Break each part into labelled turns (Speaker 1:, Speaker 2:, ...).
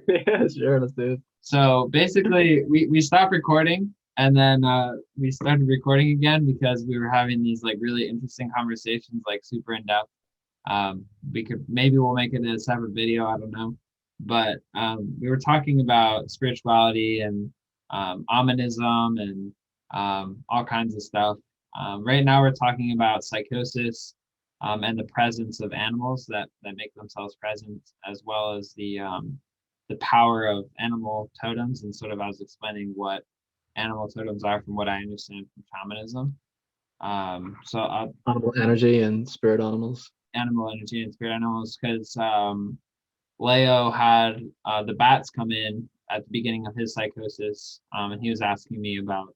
Speaker 1: Yeah, sure, let's do it.
Speaker 2: So basically, we stopped recording and then we started recording again because we were having these like really interesting conversations, like super in depth. We could maybe we'll make it a separate video, I don't know. But we were talking about spirituality and omonism and all kinds of stuff. Right now, we're talking about psychosis and the presence of animals that make themselves present, as well as the power of animal totems. And sort of I was explaining what animal totems are from what I understand from shamanism. So
Speaker 1: Animal energy and spirit animals.
Speaker 2: animal energy and spirit animals, because Layo had the bats come in at the beginning of his psychosis, and he was asking me about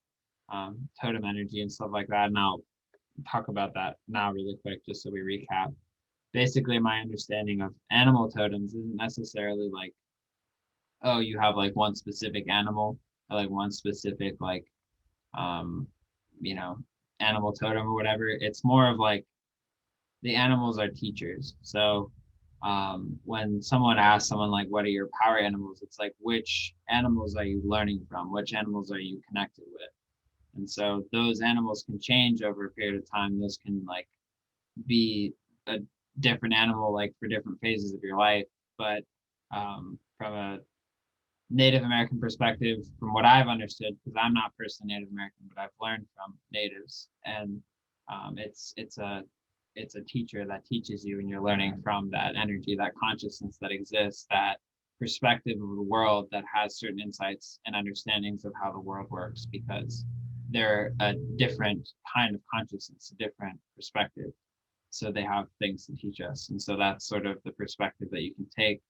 Speaker 2: totem energy and stuff like that. And I'll talk about that now really quick, just so we recap. Basically, my understanding of animal totems isn't necessarily like, oh, you have like one specific animal or like one specific like um, you know, animal totem or whatever. It's more of like the animals are teachers. So when someone asks someone like, "What are your power animals?" It's like, which animals are you learning from? Which animals are you connected with? And so those animals can change over a period of time. Those can like be a different animal like for different phases of your life. But from a Native American perspective, from what I've understood, because I'm not personally Native American, but I've learned from natives, and it's a teacher that teaches you, and you're learning from that energy, that consciousness that exists, that perspective of the world that has certain insights and understandings of how the world works, because they're a different kind of consciousness, a different perspective. So they have things to teach us, and so that's sort of the perspective that you can take,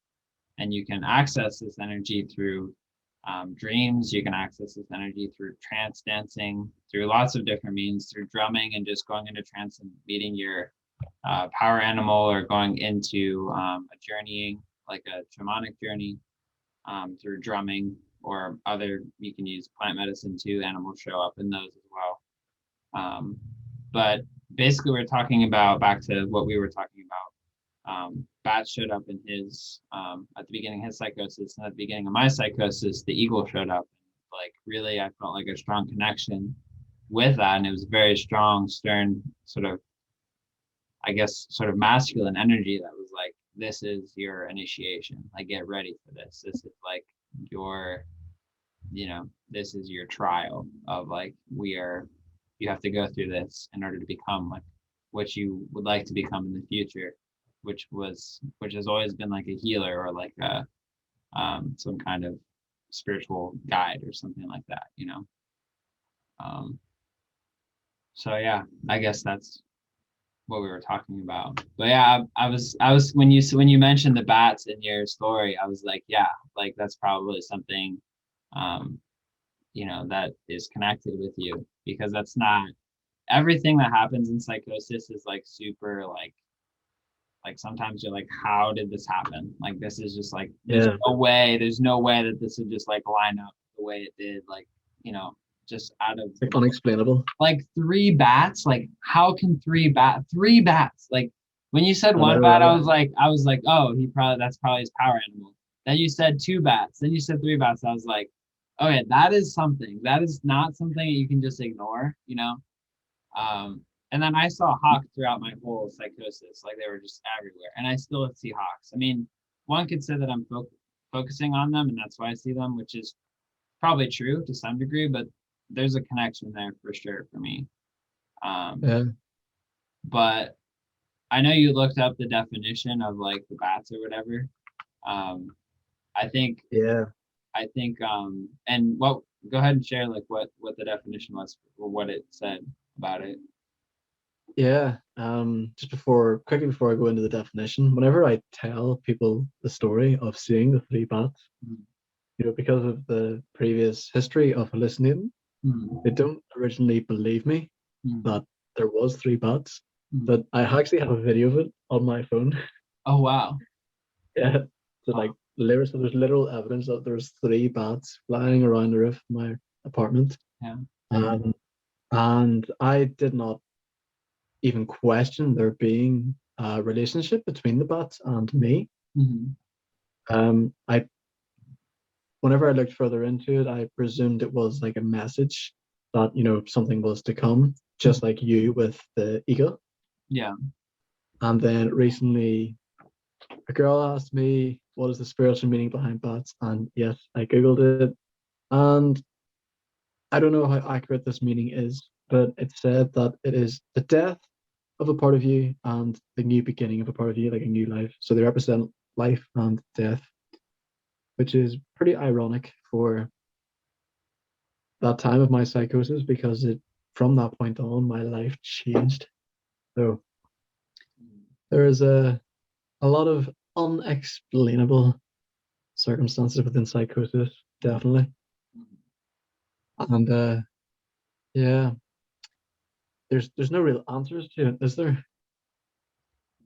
Speaker 2: and you can access this energy through dreams. You can access this energy through trance dancing, through lots of different means, through drumming and just going into trance and meeting your power animal, or going into a journeying, like a shamanic journey, through drumming or other. You can use plant medicine too. Animals show up in those as well. But basically, we're talking about back to what we were talking about. Bat showed up in his at the beginning of his psychosis, and at the beginning of my psychosis, the eagle showed up. Like really, I felt like a strong connection with that, and it was very strong, stern, sort of, I guess, sort of masculine energy that was like, "This is your initiation. Like, get ready for this. This is like your, this is your trial of like we are. You have to go through this in order to become like what you would like to become in the future." Which has always been like a healer, or like a some kind of spiritual guide or something like that. Um, so yeah, I guess that's what we were talking about. But yeah, I was when you mentioned the bats in your story, I was like, yeah, like that's probably something um, that is connected with you, because that's not everything that happens in psychosis is like super like sometimes you're like, how did this happen? Like this is just like
Speaker 1: Yeah,
Speaker 2: there's no way that this would just like line up the way it did, like, you know, just out of
Speaker 1: like unexplainable.
Speaker 2: like three bats. Like how can three bats? Like when you said
Speaker 1: I know,
Speaker 2: one bat,
Speaker 1: right?
Speaker 2: I was like, oh, he probably that's probably his power animal. Then you said two bats, then you said three bats. I was like, okay, that is something. That is not something you can just ignore. And then I saw hawks throughout my whole psychosis, like they were just everywhere. And I still see hawks. I mean, one could say that I'm focusing on them, and that's why I see them, which is probably true to some degree, but there's a connection there for sure for me. Um,
Speaker 1: Yeah,
Speaker 2: but I know you looked up the definition of like the bats or whatever. Um, I think
Speaker 1: yeah,
Speaker 2: and what go ahead and share like what the definition was or what it said about it.
Speaker 1: yeah. Just quickly before I go into the definition, whenever I tell people the story of seeing the three bats, because of the previous history of hallucinating, they
Speaker 2: Mm-hmm.
Speaker 1: don't originally believe me
Speaker 2: Mm-hmm.
Speaker 1: that there was three bats.
Speaker 2: Mm-hmm.
Speaker 1: But I actually have a video of it on my phone.
Speaker 2: Oh wow.
Speaker 1: Yeah. So
Speaker 2: Wow.
Speaker 1: like there's literal evidence that there's three bats flying around the roof of my apartment.
Speaker 2: Yeah.
Speaker 1: Um, and I did not even question there being a relationship between the bats and me.
Speaker 2: Mm-hmm.
Speaker 1: I whenever I looked further into it, I presumed it was like a message that, something was to come, just like you with the eagle.
Speaker 2: Yeah.
Speaker 1: And then recently, a girl asked me, what is the spiritual meaning behind bats? And yes, I Googled it. And I don't know how accurate this meaning is, but it said that it is the death of a part of you and the new beginning of a part of you, like a new life. So they represent life and death, which is pretty ironic for that time of my psychosis because from that point on my life changed. So there is a lot of unexplainable circumstances within psychosis, definitely. And yeah, there's no real answers to it, is there?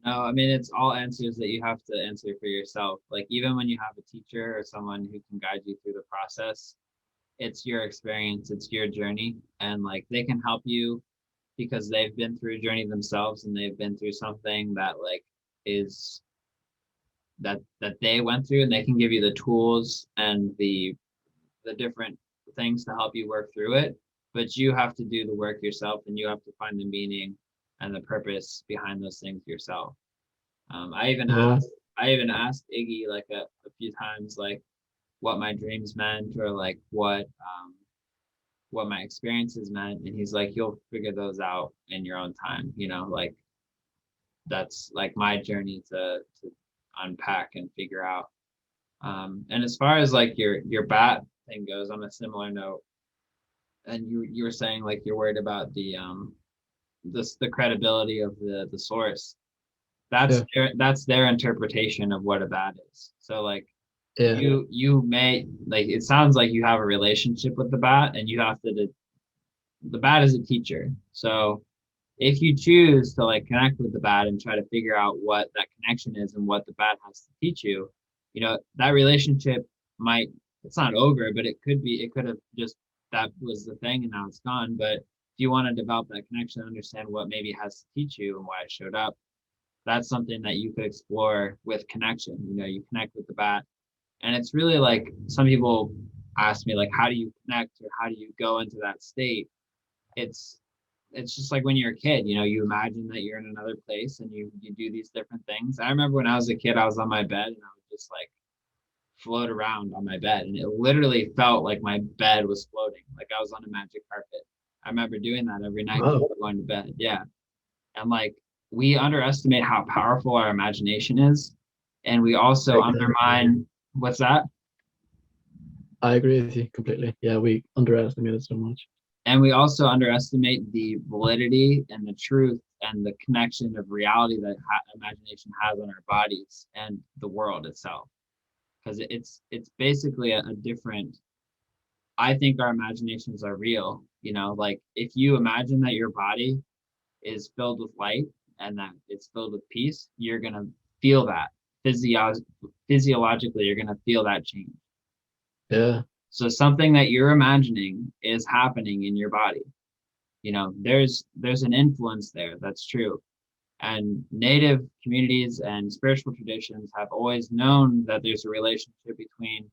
Speaker 2: No, I mean, it's all answers that you have to answer for yourself. Like, even when you have a teacher or someone who can guide you through the process, it's your experience, it's your journey, and like they can help you because they've been through a journey themselves and they've been through something that like is that they went through, and they can give you the tools and the different things to help you work through it. But you have to do the work yourself, and you have to find the meaning and the purpose behind those things yourself. I even
Speaker 1: Yeah.
Speaker 2: asked I even asked Iggy like a few times like what my dreams meant, or like what my experiences meant, and he's like, you'll figure those out in your own time, like that's like my journey to unpack and figure out. And as far as like your bat thing goes, on a similar note, and you were saying like you're worried about the credibility of the source.
Speaker 1: Yeah.
Speaker 2: That's their interpretation of what a bat is. So like
Speaker 1: Yeah.
Speaker 2: you may like, it sounds like you have a relationship with the bat, and you have to the bat is a teacher. So if you choose to like connect with the bat and try to figure out what that connection is and what the bat has to teach you, that relationship might, it's not over, but it could have just, that was the thing and now it's gone. But if you want to develop that connection, understand what maybe it has to teach you and why it showed up, that's something that you could explore with connection. You connect with the bat. And it's really like, some people ask me like, how do you connect, or how do you go into that state? it's it's just like when you're a kid, you imagine that you're in another place, and you do these different things. I remember when I was a kid, I was on my bed and I would just like float around on my bed, and it literally felt like my bed was floating, like I was on a magic carpet. I remember doing that every night
Speaker 1: Wow.
Speaker 2: before going to bed. Yeah. And like, we underestimate how powerful our imagination is, and we also
Speaker 1: Big time.
Speaker 2: undermine, what's that?
Speaker 1: I agree with you completely. Yeah, we underestimate it so much.
Speaker 2: And we also underestimate the validity and the truth and the connection of reality that imagination has on our bodies and the world itself, because it's basically a different, I think our imaginations are real. Like, if you imagine that your body is filled with light and that it's filled with peace, you're going to feel that physiologically, you're going to feel that change.
Speaker 1: Yeah.
Speaker 2: So something that you're imagining is happening in your body. There's an influence there, that's true. And native communities and spiritual traditions have always known that there's a relationship between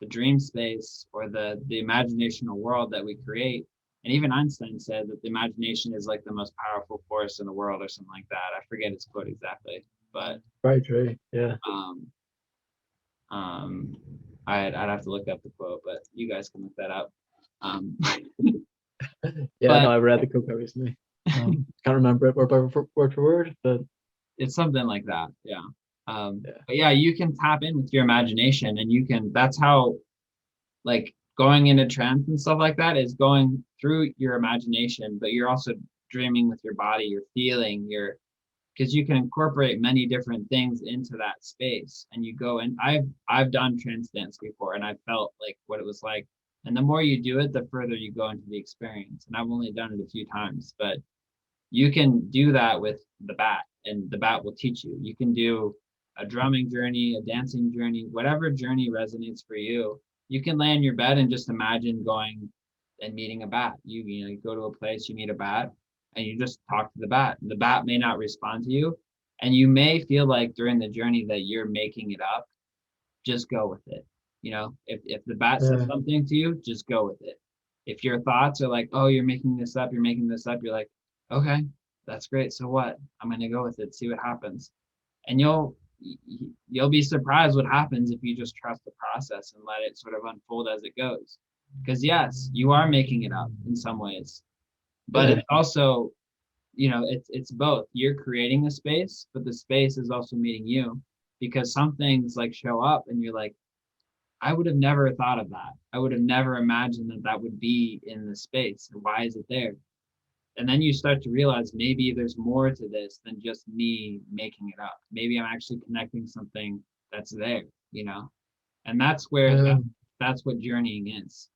Speaker 2: the dream space, or the imaginational world that we create. And even Einstein said that the imagination is like the most powerful force in the world, or something like that. I forget his quote exactly, but
Speaker 1: Very true. Yeah.
Speaker 2: um um I'd have to look up the quote, but you guys can look that up. um
Speaker 1: Yeah, no,
Speaker 2: but
Speaker 1: I read the Coco recently. Can't remember it word for word, but
Speaker 2: it's something like that. Yeah.
Speaker 1: yeah.
Speaker 2: But yeah, you can tap in with your imagination, and that's how, like, going into trance and stuff like that is going through your imagination, but you're also dreaming with your body, you're feeling, because you can incorporate many different things into that space. And you go in, I've done trance dance before, and I felt like what it was like. And the more you do it, the further you go into the experience. And I've only done it a few times, but you can do that with the bat, and the bat will teach you. You can do a drumming journey, a dancing journey, whatever journey resonates for you. You can lay in your bed and just imagine going and meeting a bat. You go to a place, you meet a bat, and you just talk to the bat. The bat may not respond to you, and you may feel like during the journey that you're making it up. Just go with it. You know, if the bat says
Speaker 1: Yeah.
Speaker 2: something to you, just go with it. If your thoughts are like, oh, you're making this up, you're like, okay, that's great. So what? I'm gonna go with it, see what happens. And you'll be surprised what happens if you just trust the process and let it sort of unfold as it goes. Because yes, you are making it up in some ways, but
Speaker 1: Yeah.
Speaker 2: it's also, it's both. You're creating the space, but the space is also meeting you, because some things like show up and you're like, I would have never thought of that. I would have never imagined that that would be in the space. Why is it there? And then you start to realize maybe there's more to this than just me making it up. Maybe I'm actually connecting something that's there. And that's where
Speaker 1: Yeah.
Speaker 2: that's what journeying is.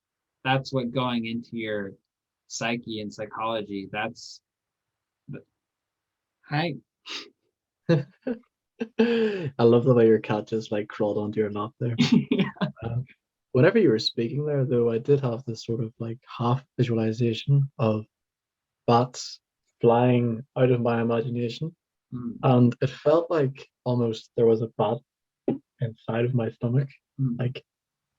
Speaker 2: That's what going into your psyche and psychology. That's hi.
Speaker 1: I love the way your cat just like crawled onto your lap there. Uh, Whenever you were speaking there, though, I did have this sort of like half visualization of bats flying out of my imagination.
Speaker 2: Mm,
Speaker 1: And it felt like almost there was a bat inside of my stomach,
Speaker 2: mm,
Speaker 1: like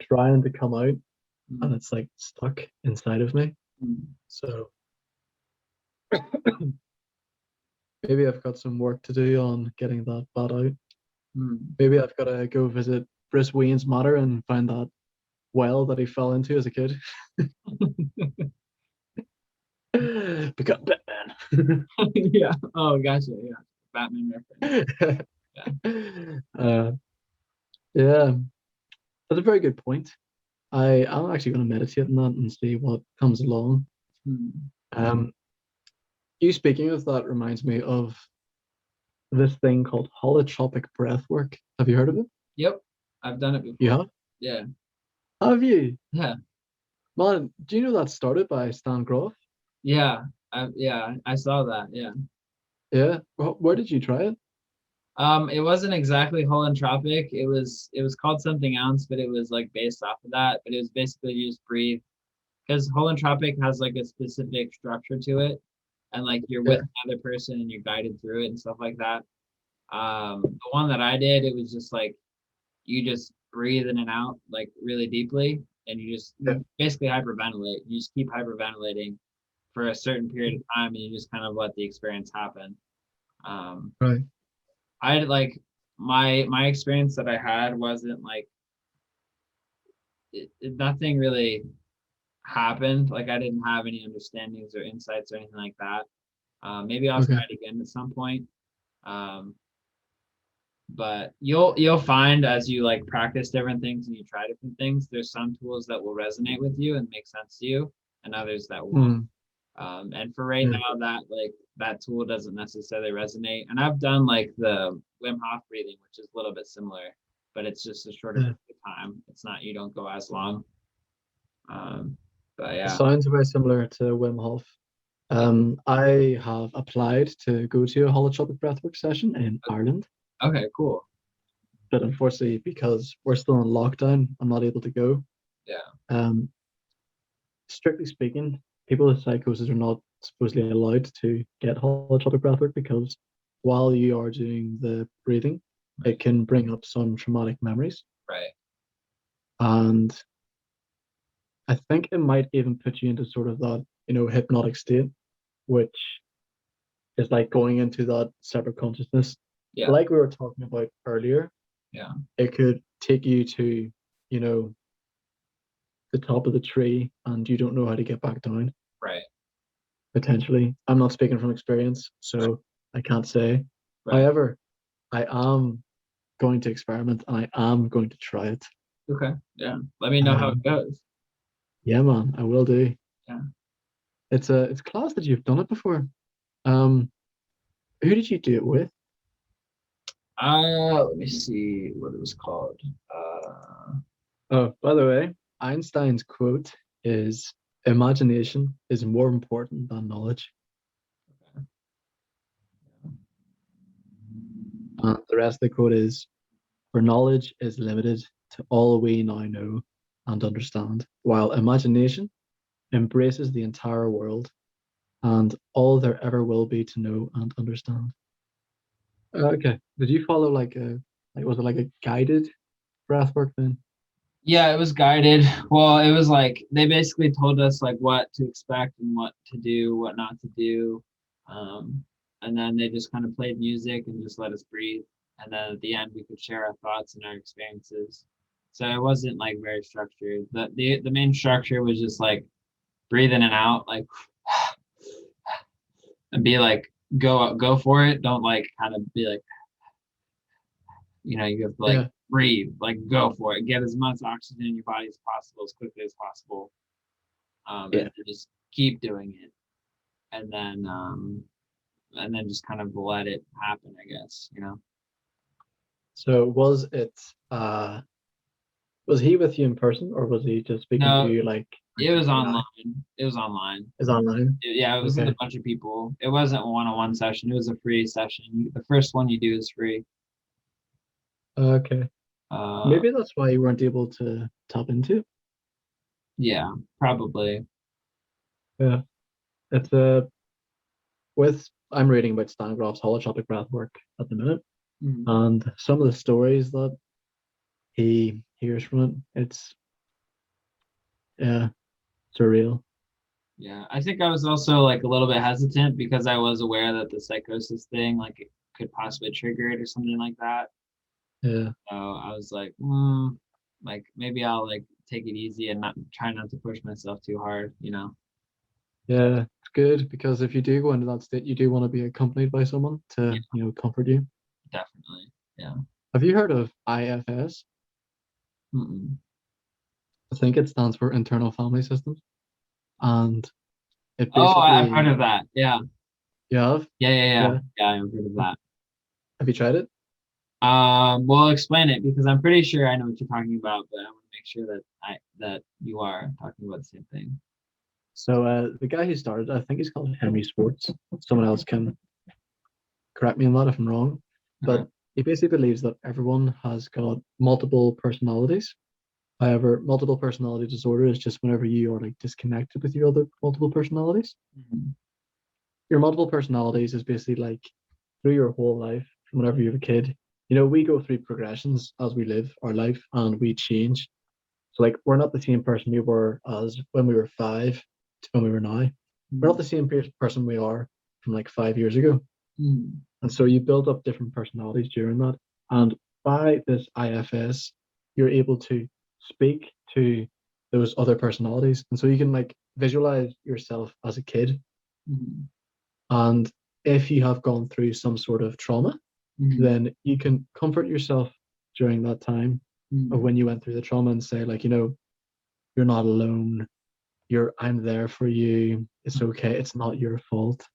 Speaker 1: trying to come out, and
Speaker 2: mm,
Speaker 1: it's like stuck inside of me.
Speaker 2: mm,
Speaker 1: So maybe I've got some work to do on getting that bat out.
Speaker 2: mm.
Speaker 1: Maybe I've got to go visit Bruce Wayne's Manor and find that well that he fell into as a kid. Become Batman.
Speaker 2: Yeah. Oh, gotcha. Yeah. Batman reference. Yeah.
Speaker 1: uh, yeah, that's a very good point. I'm actually going to meditate on that and see what comes along.
Speaker 2: Mm.
Speaker 1: Um, you speaking of that reminds me of this thing called holotropic breath work. Have you heard of it?
Speaker 2: Yep. I've done it
Speaker 1: You
Speaker 2: before.
Speaker 1: have?
Speaker 2: Yeah.
Speaker 1: Have you?
Speaker 2: Yeah.
Speaker 1: Man, do you know that started by Stan Groff?
Speaker 2: Yeah. I saw that. Yeah.
Speaker 1: Yeah. Where did you try it?
Speaker 2: It wasn't exactly holotropic. It was called something else, but it was like based off of that. But it was basically you just breathe, because holotropic has like a specific structure to it, and like you're with
Speaker 1: Yeah.
Speaker 2: another person and you're guided through it and stuff like that. The one that I did, it was just like you just breathe in and out like really deeply, and
Speaker 1: Yeah.
Speaker 2: you basically hyperventilate. You just keep hyperventilating for a certain period of time, and you just kind of let the experience happen. Um,
Speaker 1: Right.
Speaker 2: I had like my experience that I had wasn't like nothing really happened. Like I didn't have any understandings or insights or anything like that. Maybe I'll
Speaker 1: Okay.
Speaker 2: try it again at some point. Um, but you'll find as you like practice different things and you try different things, there's some tools that will resonate with you and make sense to you, and others that won't.
Speaker 1: Hmm.
Speaker 2: And for right
Speaker 1: Yeah.
Speaker 2: now, that tool doesn't necessarily resonate. And I've done like the Wim Hof breathing, which is a little bit similar, but it's just a shorter
Speaker 1: Yeah.
Speaker 2: period of time. It's not, you don't go as long. Um, but
Speaker 1: It
Speaker 2: yeah.
Speaker 1: sounds very similar to Wim Hof. I have applied to go to a holotropic breathwork session in Ireland,
Speaker 2: Okay, cool.
Speaker 1: but unfortunately, because we're still in lockdown, I'm not able to go.
Speaker 2: Yeah.
Speaker 1: Um, Strictly speaking, people with psychosis are not supposedly allowed to get holotropic breathwork because while you are doing the breathing, it
Speaker 2: Right.
Speaker 1: can bring up some traumatic memories.
Speaker 2: Right.
Speaker 1: And I think it might even put you into sort of that, hypnotic state, which is like going into that separate consciousness.
Speaker 2: Yeah.
Speaker 1: Like we were talking about earlier,
Speaker 2: Yeah.
Speaker 1: it could take you to, you know, the top of the tree and you don't know how to get back down,
Speaker 2: Right.
Speaker 1: potentially. I'm not speaking from experience,
Speaker 2: Right.
Speaker 1: so I can't say.
Speaker 2: Right.
Speaker 1: However, I am going to experiment and I am going to try it.
Speaker 2: Okay. Yeah. Let me know how it
Speaker 1: Um,
Speaker 2: goes.
Speaker 1: yeah, man, I will do.
Speaker 2: Yeah.
Speaker 1: It's class that you've done it before. Um, who did you do it with?
Speaker 2: Let me see what it was called.
Speaker 1: Oh, by the way, Einstein's quote is imagination is more important than knowledge. The rest of the quote is for knowledge is limited to all we now know and understand, while imagination embraces the entire world and all there ever will be to know and understand. Okay. Did you follow like was it like a guided breath work then?
Speaker 2: Yeah, it was guided. Well, it was like they basically told us like what to expect and what to do, what not to do. Um, and then they just kind of played music and just let us breathe. And then at the end, we could share our thoughts and our experiences. So it wasn't like very structured. The main structure was just like breathe in and out, like and be like go for it. Don't like kind of be like you have to like
Speaker 1: Yeah,
Speaker 2: breathe, like go for it, get as much oxygen in your body as possible, as quickly as possible, and
Speaker 1: yeah.
Speaker 2: then just keep doing it, and then just kind of let it happen, I guess.
Speaker 1: So was he with you in person, or was he just speaking to
Speaker 2: No,
Speaker 1: you like
Speaker 2: it was
Speaker 1: AI?
Speaker 2: online. It was online.
Speaker 1: Is online?
Speaker 2: Yeah, it was with a
Speaker 1: Okay.
Speaker 2: bunch of people. It wasn't a one-on-one session. It was a free session. The first one you do is free.
Speaker 1: Okay.
Speaker 2: Uh,
Speaker 1: Maybe that's why you weren't able to tap into.
Speaker 2: yeah, probably.
Speaker 1: Yeah. It's with I'm reading about Stan Grof's holotropic breath work at the minute,
Speaker 2: Mhm.
Speaker 1: and some of the stories that he hears from it, it's yeah, surreal.
Speaker 2: Yeah, I think I was also like a little bit hesitant because I was aware that the psychosis thing, like, it could possibly trigger it or something like that.
Speaker 1: Yeah.
Speaker 2: So I was like, like maybe I'll like take it easy and not try not to push myself too hard.
Speaker 1: Yeah, it's good because if you do go into that state, you do want to be accompanied by someone
Speaker 2: Yeah,
Speaker 1: to, comfort you.
Speaker 2: definitely. Yeah.
Speaker 1: Have you heard of IFS?
Speaker 2: Mm-mm.
Speaker 1: I think it stands for Internal Family Systems. And it
Speaker 2: Oh, I've heard
Speaker 1: basically,
Speaker 2: of that. Yeah.
Speaker 1: you have?
Speaker 2: Yeah, yeah, yeah.
Speaker 1: Yeah.
Speaker 2: Yeah, I've heard of that.
Speaker 1: Have you tried it?
Speaker 2: Well, explain it because I'm pretty sure I know what you're talking about, but I want to make sure that you are talking about the same thing.
Speaker 1: So the guy who started, I think he's called Henry Sports. Someone else can correct me on that if I'm wrong.
Speaker 2: Okay.
Speaker 1: But he basically believes that everyone has got multiple personalities. However, multiple personality disorder is just whenever you are like disconnected with your other multiple personalities.
Speaker 2: Mhm.
Speaker 1: Your multiple personalities is basically like through your whole life, from whenever you're a kid. We go through progressions as we live our life and we change. So like we're not the same person we were as when we were 5 to when we were now. We're not
Speaker 2: Mhm.
Speaker 1: the same person we are from like 5 years ago.
Speaker 2: Mhm.
Speaker 1: And so you build up different personalities during that. And by this IFS, you're able to speak to those other personalities. And so you can like visualize yourself as a kid.
Speaker 2: Mhm.
Speaker 1: And if you have gone through some sort of trauma,
Speaker 2: Mhm.
Speaker 1: then you can comfort yourself during that time of
Speaker 2: Mhm.
Speaker 1: when you went through the trauma and say, like, you're not alone. I'm there for you. It's okay. It's not your fault.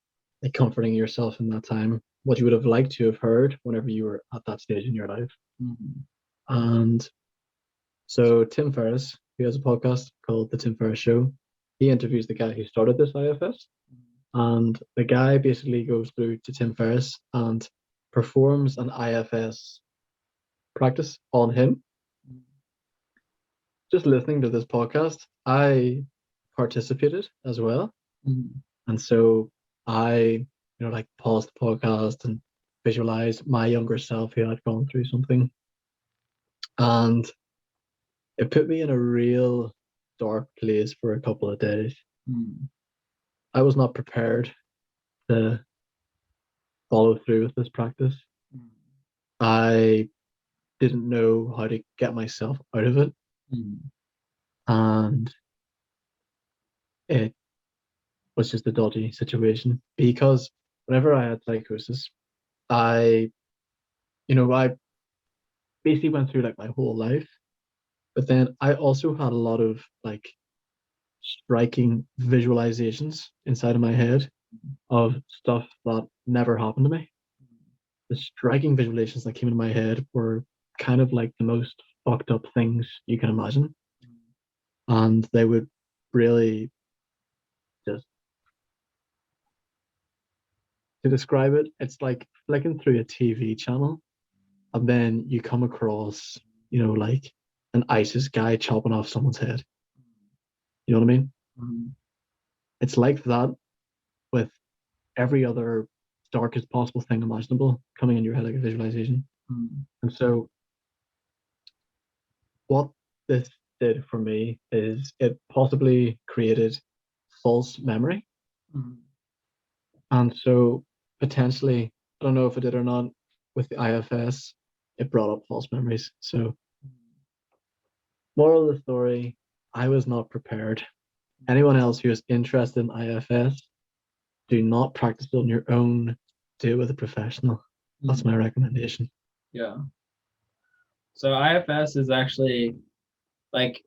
Speaker 1: Like comforting yourself in that time, what you would have liked to have heard whenever you were at that stage in your life.
Speaker 2: Mhm.
Speaker 1: And so Tim Ferriss, who has a podcast called The Tim Ferriss Show, he interviews the guy who started this IFS. And the guy basically goes through to Tim Ferriss and performs an IFS practice on him. Just listening to this podcast, I participated as well.
Speaker 2: Mhm.
Speaker 1: And so I, like paused the podcast and visualized my younger self who had gone through something. And it put me in a real dark place for a couple of days.
Speaker 2: Mhm.
Speaker 1: I was not prepared to follow through with this practice.
Speaker 2: Mhm.
Speaker 1: I didn't know how to get myself out of it.
Speaker 2: Mhm.
Speaker 1: And it was just a dodgy situation because whenever I had psychosis, I, I basically went through like my whole life. But then I also had a lot of like striking visualizations inside of my head of stuff that never happened to me. The striking visualizations that came into my head were kind of like the most fucked up things you can imagine. And they would really just, to describe it, it's like flicking through a TV channel and then you come across, like an ISIS guy chopping off someone's head. You know what I mean?
Speaker 2: Mhm.
Speaker 1: It's like that with every other darkest possible thing imaginable coming in your head like a visualization.
Speaker 2: Mhm.
Speaker 1: And so what this did for me is it possibly created false memory.
Speaker 2: Mhm.
Speaker 1: And so potentially, I don't know if it did or not, with the IFS, it brought up false memories. So, moral of the story, I was not prepared. Anyone else who is interested in IFS, do not practice it on your own. Do it with a professional. That's
Speaker 2: Mhm.
Speaker 1: my recommendation.
Speaker 2: Yeah. So IFS is actually like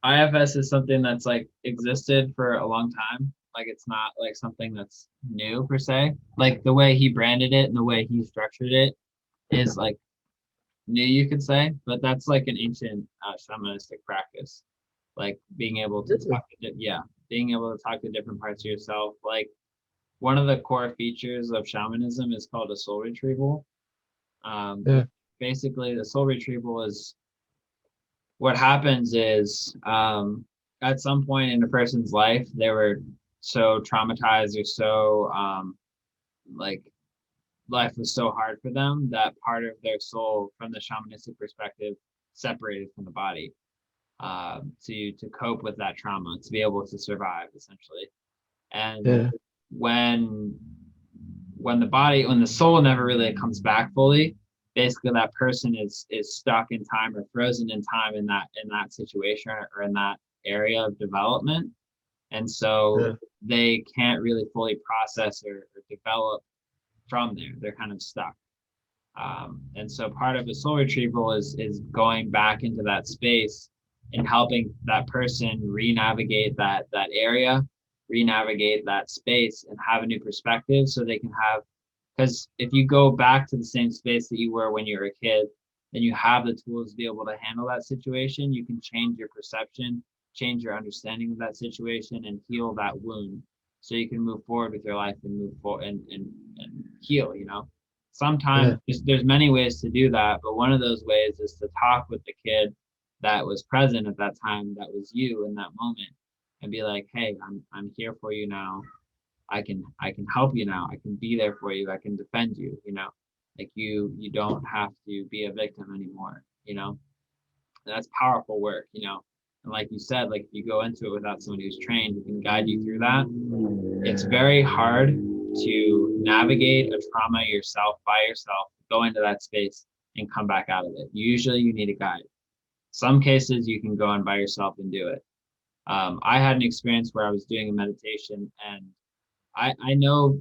Speaker 2: IFS is something that's like existed for a long time. Like it's not like something that's new per se. Like the way he branded it and the way he structured it is like new, you could say, but that's like an ancient shamanistic practice. Like being able to
Speaker 1: Really?
Speaker 2: talk to, yeah, being able to talk to different parts of yourself. Like one of the core features of shamanism is called a soul retrieval.
Speaker 1: Yeah.
Speaker 2: Basically, the soul retrieval is what happens is at some point in a person's life, they were so traumatized or so like life was so hard for them that part of their soul, from the shamanistic perspective, separated from the body to cope with that trauma, to be able to survive, essentially. And
Speaker 1: Yeah.
Speaker 2: when when the soul never really comes back fully, basically that person is stuck in time or frozen in time in that situation or in that area of development, and so
Speaker 1: Yeah.
Speaker 2: they can't really fully process or develop from there. They're kind of stuck. And so part of the soul retrieval is going back into that space and helping that person re-navigate that area, re-navigate that space, and have a new perspective so they can have. Because if you go back to the same space that you were when you were a kid, then you have the tools to be able to handle that situation. You can change your perception, change your understanding of that situation, and heal that wound, so you can move forward with your life and move forward and heal. Sometimes
Speaker 1: Yeah.
Speaker 2: there's many ways to do that, but one of those ways is to talk with the kid that was present at that time, that was you in that moment, and be like, hey, I'm here for you now. I can help you now. I can be there for you. I can defend you. Like you don't have to be a victim anymore. And that's powerful work. And like you said, like if you go into it without someone who's trained who can guide you through that, it's very hard to navigate a trauma yourself by yourself, go into that space and come back out of it. Usually you need a guide. Some cases you can go in by yourself and do it. I had an experience where I was doing a meditation, and I know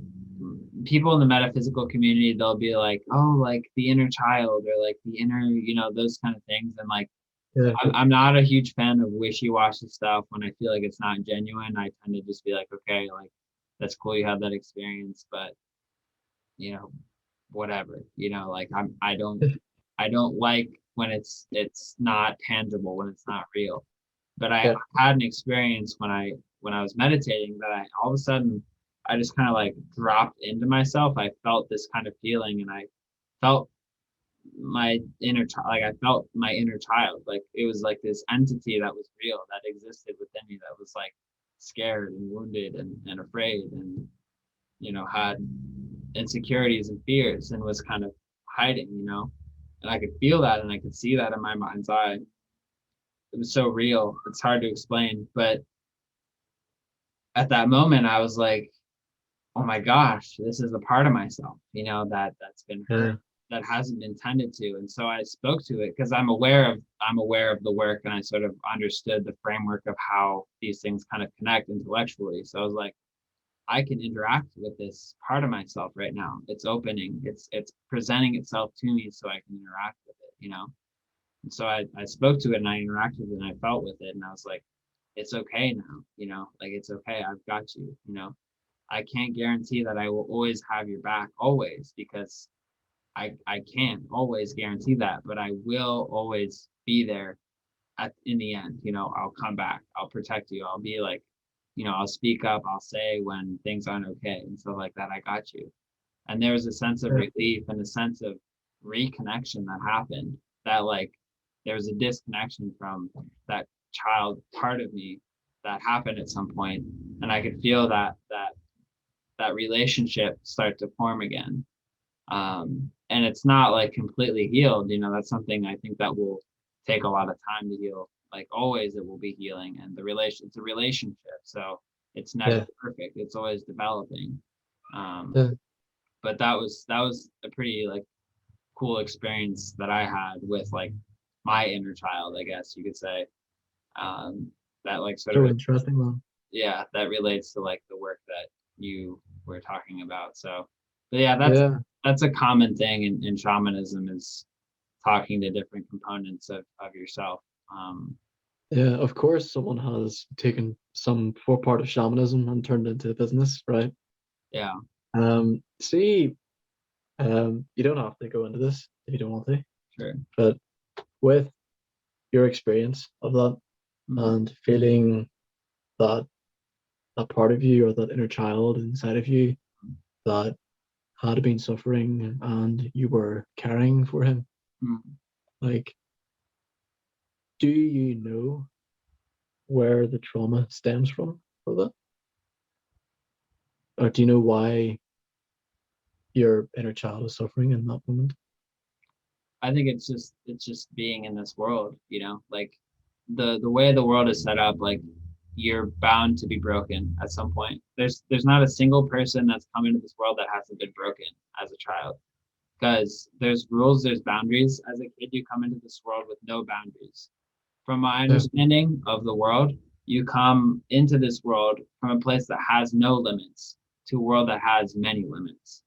Speaker 2: people in the metaphysical community, they'll be like, oh, like the inner child or like the inner, those kind of things. And like,
Speaker 1: Yeah.
Speaker 2: I'm not a huge fan of wishy-washy stuff. When I feel like it's not genuine, I tend to just be like, okay, like that's cool you had that experience, but you know, whatever. Like I don't like when it's not tangible, when it's not real. But I
Speaker 1: Yeah.
Speaker 2: had an experience when I was meditating that I all of a sudden I just kind of like dropped into myself. I felt this kind of feeling, and I felt my inner child. Like I felt my inner child. Like it was like this entity that was real, that existed within me, that was like scared and wounded and afraid, and had insecurities and fears, and was kind of hiding. And I could feel that, and I could see that in my mind's eye. It was so real. It's hard to explain, but at that moment I was like, oh my gosh, this is a part of myself, that's been hurt,
Speaker 1: Yeah.
Speaker 2: that hasn't been tended to. And so I spoke to it because I'm aware of the work, and I sort of understood the framework of how these things kind of connect intellectually. So I was like, I can interact with this part of myself right now. It's opening, it's presenting itself to me so I can interact with it. And so I spoke to it, and I interacted with it, and I felt with it, and I was like, it's okay now, like it's okay. I've got you. I can't guarantee that I will always have your back always, because I can't always guarantee that, but I will always be there in the end. I'll come back. I'll protect you. I'll be like, I'll speak up. I'll say when things aren't okay and stuff like that. I got you. And there was a sense of
Speaker 1: Yeah.
Speaker 2: relief and a sense of reconnection that happened, that like there was a disconnection from that child part of me that happened at some point, and I could feel that relationship start to form again. And it's not like completely healed. That's something I think that will take a lot of time to heal. Like always it will be healing, and it's a relationship. So it's never
Speaker 1: Yeah.
Speaker 2: perfect. It's always developing. Um,
Speaker 1: Yeah.
Speaker 2: but that was a pretty like cool experience that I had with like my inner child, I guess you could say. Um, that like sort
Speaker 1: So
Speaker 2: of,
Speaker 1: interesting, man.
Speaker 2: yeah, that relates to like the work that you were talking about. So, but yeah,
Speaker 1: Yeah.
Speaker 2: that's a common thing in shamanism, is talking to different components of yourself. Um,
Speaker 1: Yeah. Of course, someone has taken some for part of shamanism and turned it into a business, right?
Speaker 2: yeah,
Speaker 1: See, you don't have to go into this if you don't want to,
Speaker 2: sure.
Speaker 1: but with your experience of that
Speaker 2: Mhm.
Speaker 1: and feeling that that part of you or that inner child inside of you that had been suffering and you were caring for him,
Speaker 2: Mhm.
Speaker 1: like, do you know where the trauma stems from for that? Or do you know why your inner child is suffering in that moment?
Speaker 2: I think it's just being in this world, like the way the world is set up, like you're bound to be broken at some point. There's not a single person that's come into this world that hasn't been broken as a child, because there's rules, there's boundaries. As a kid, you come into this world with no boundaries. From my
Speaker 1: Yeah,
Speaker 2: understanding of the world, you come into this world from a place that has no limits to a world that has many limits.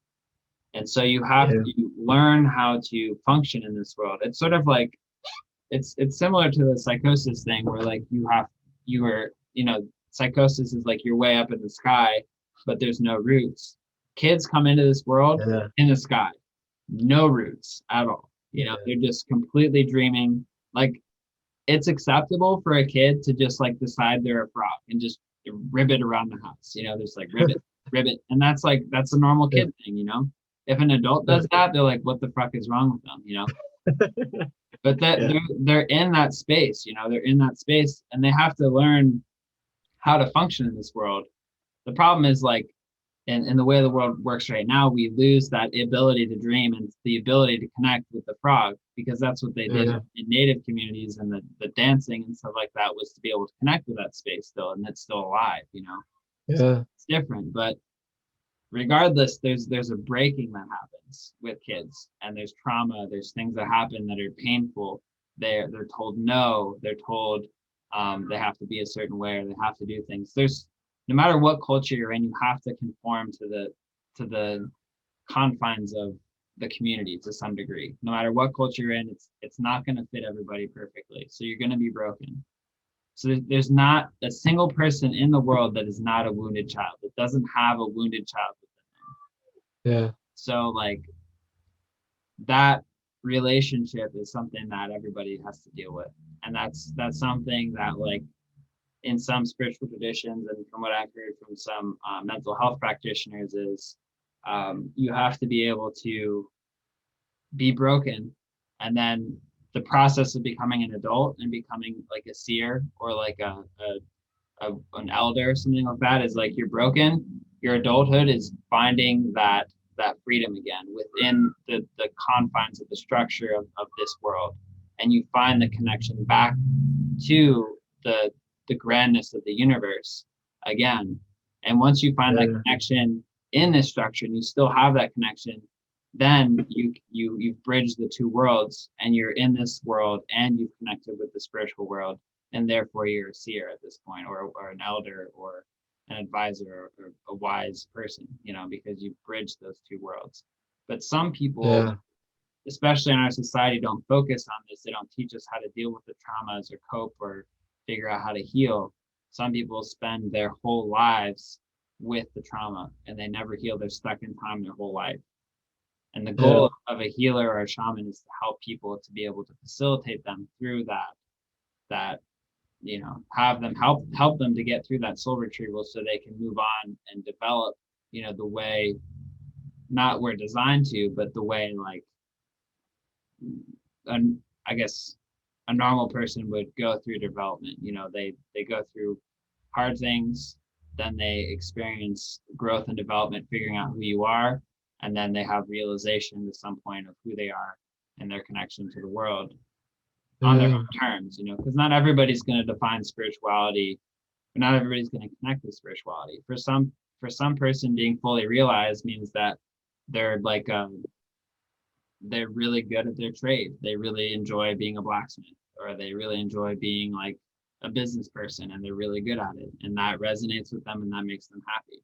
Speaker 2: And so you have
Speaker 1: yeah,
Speaker 2: to learn how to function in this world. It's sort of like it's similar to the psychosis thing, where like you are, psychosis is like you're way up in the sky, but there's no roots. Kids come into this world
Speaker 1: yeah,
Speaker 2: in the sky, no roots at all.
Speaker 1: yeah,
Speaker 2: They're just completely dreaming. Like it's acceptable for a kid to just like decide they're a frog and just ribbit around the house. There's like ribbit, ribbit, and that's a normal
Speaker 1: yeah,
Speaker 2: kid thing. If an adult
Speaker 1: yeah,
Speaker 2: does that, they're like, "What the fuck is wrong with them?" But that
Speaker 1: yeah,
Speaker 2: they're in that space. They're in that space, and they have to learn how to function in this world. The problem is like in the way the world works right now, we lose that ability to dream and the ability to connect with the frog, because that's what they did
Speaker 1: yeah,
Speaker 2: in native communities, and the dancing and stuff like that was to be able to connect with that space still, and it's still alive. So
Speaker 1: yeah,
Speaker 2: it's different, but regardless, there's a breaking that happens with kids, and there's trauma, there's things that happen that are painful. They're told no, they're told they have to be a certain way, or they have to do things. There's No matter what culture you're in, you have to conform to the confines of the community to some degree. No matter what culture you're in, it's not going to fit everybody perfectly, so you're going to be broken. So there's not a single person in the world that is not a wounded child, that doesn't have a wounded child within them.
Speaker 1: yeah,
Speaker 2: So like that relationship is something that everybody has to deal with. And that's something that like in some spiritual traditions, and from what I've heard from some mental health practitioners, is you have to be able to be broken, and then the process of becoming an adult and becoming like a seer, or like an elder or something like that, is like you're broken. Your adulthood is finding that freedom again within the confines of the structure of this world, and you find the connection back to the grandness of the universe again. And once you find that
Speaker 1: yeah,
Speaker 2: connection in this structure, and you still have that connection, then you've bridged the two worlds, and you're in this world and you've connected with the spiritual world, and therefore you're a seer at this point, or an elder, or an advisor, or a wise person, because you've bridged those two worlds. But some people,
Speaker 1: yeah,
Speaker 2: especially in our society, don't focus on this. They don't teach us how to deal with the traumas, or cope, or figure out how to heal. Some people spend their whole lives with the trauma, and they never heal. They're stuck in time their whole life. And the
Speaker 1: yeah,
Speaker 2: goal of a healer or a shaman is to help people to be able to facilitate them through that have them help them to get through that soul retrieval, so they can move on and develop, the way, not we're designed to, but the way like I guess a normal person would go through development. They go through hard things, then they experience growth and development, figuring out who you are, and then they have realization at some point of who they are and their connection to the world. on their
Speaker 1: Yeah.
Speaker 2: own terms, because not everybody's going to define spirituality, but not everybody's going to connect with spirituality. For some person, being fully realized means that they're like they're really good at their trade. They really enjoy being a blacksmith, or they really enjoy being like a business person, and they're really good at it, and that resonates with them, and that makes them happy.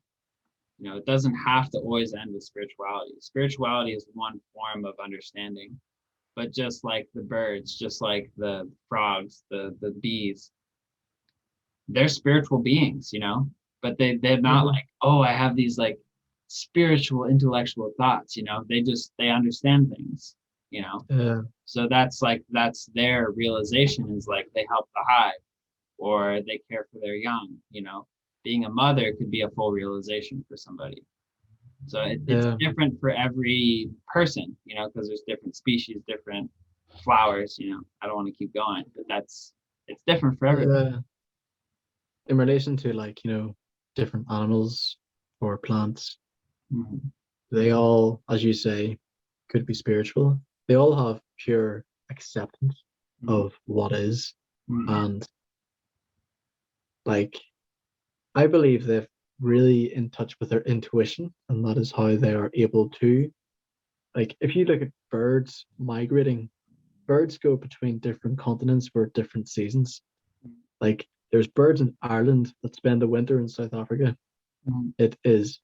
Speaker 2: It doesn't have to always end with spirituality. Spirituality is one form of understanding, but just like the birds, just like the frogs, the bees, they're spiritual beings, but they're not
Speaker 1: Mhm.
Speaker 2: like, oh, I have these like spiritual intellectual thoughts, they understand things,
Speaker 1: Yeah.
Speaker 2: so that's their realization, is like they help the hive, or they care for their young. Being a mother could be a full realization for somebody. So it's
Speaker 1: Yeah.
Speaker 2: different for every person, because there's different species, different flowers. I don't want to keep going, but it's different for everybody.
Speaker 1: Yeah. In relation to like, different animals or plants,
Speaker 2: Mhm.
Speaker 1: they all, as you say, could be spiritual. They all have pure acceptance
Speaker 2: Mhm.
Speaker 1: of what is.
Speaker 2: Mhm.
Speaker 1: And like, I believe they're really in touch with their intuition, and that is how they are able to, like, if you look at birds migrating, birds go between different continents for different seasons. Like, there's birds in Ireland that spend the winter in South Africa.
Speaker 2: Mhm.
Speaker 1: It is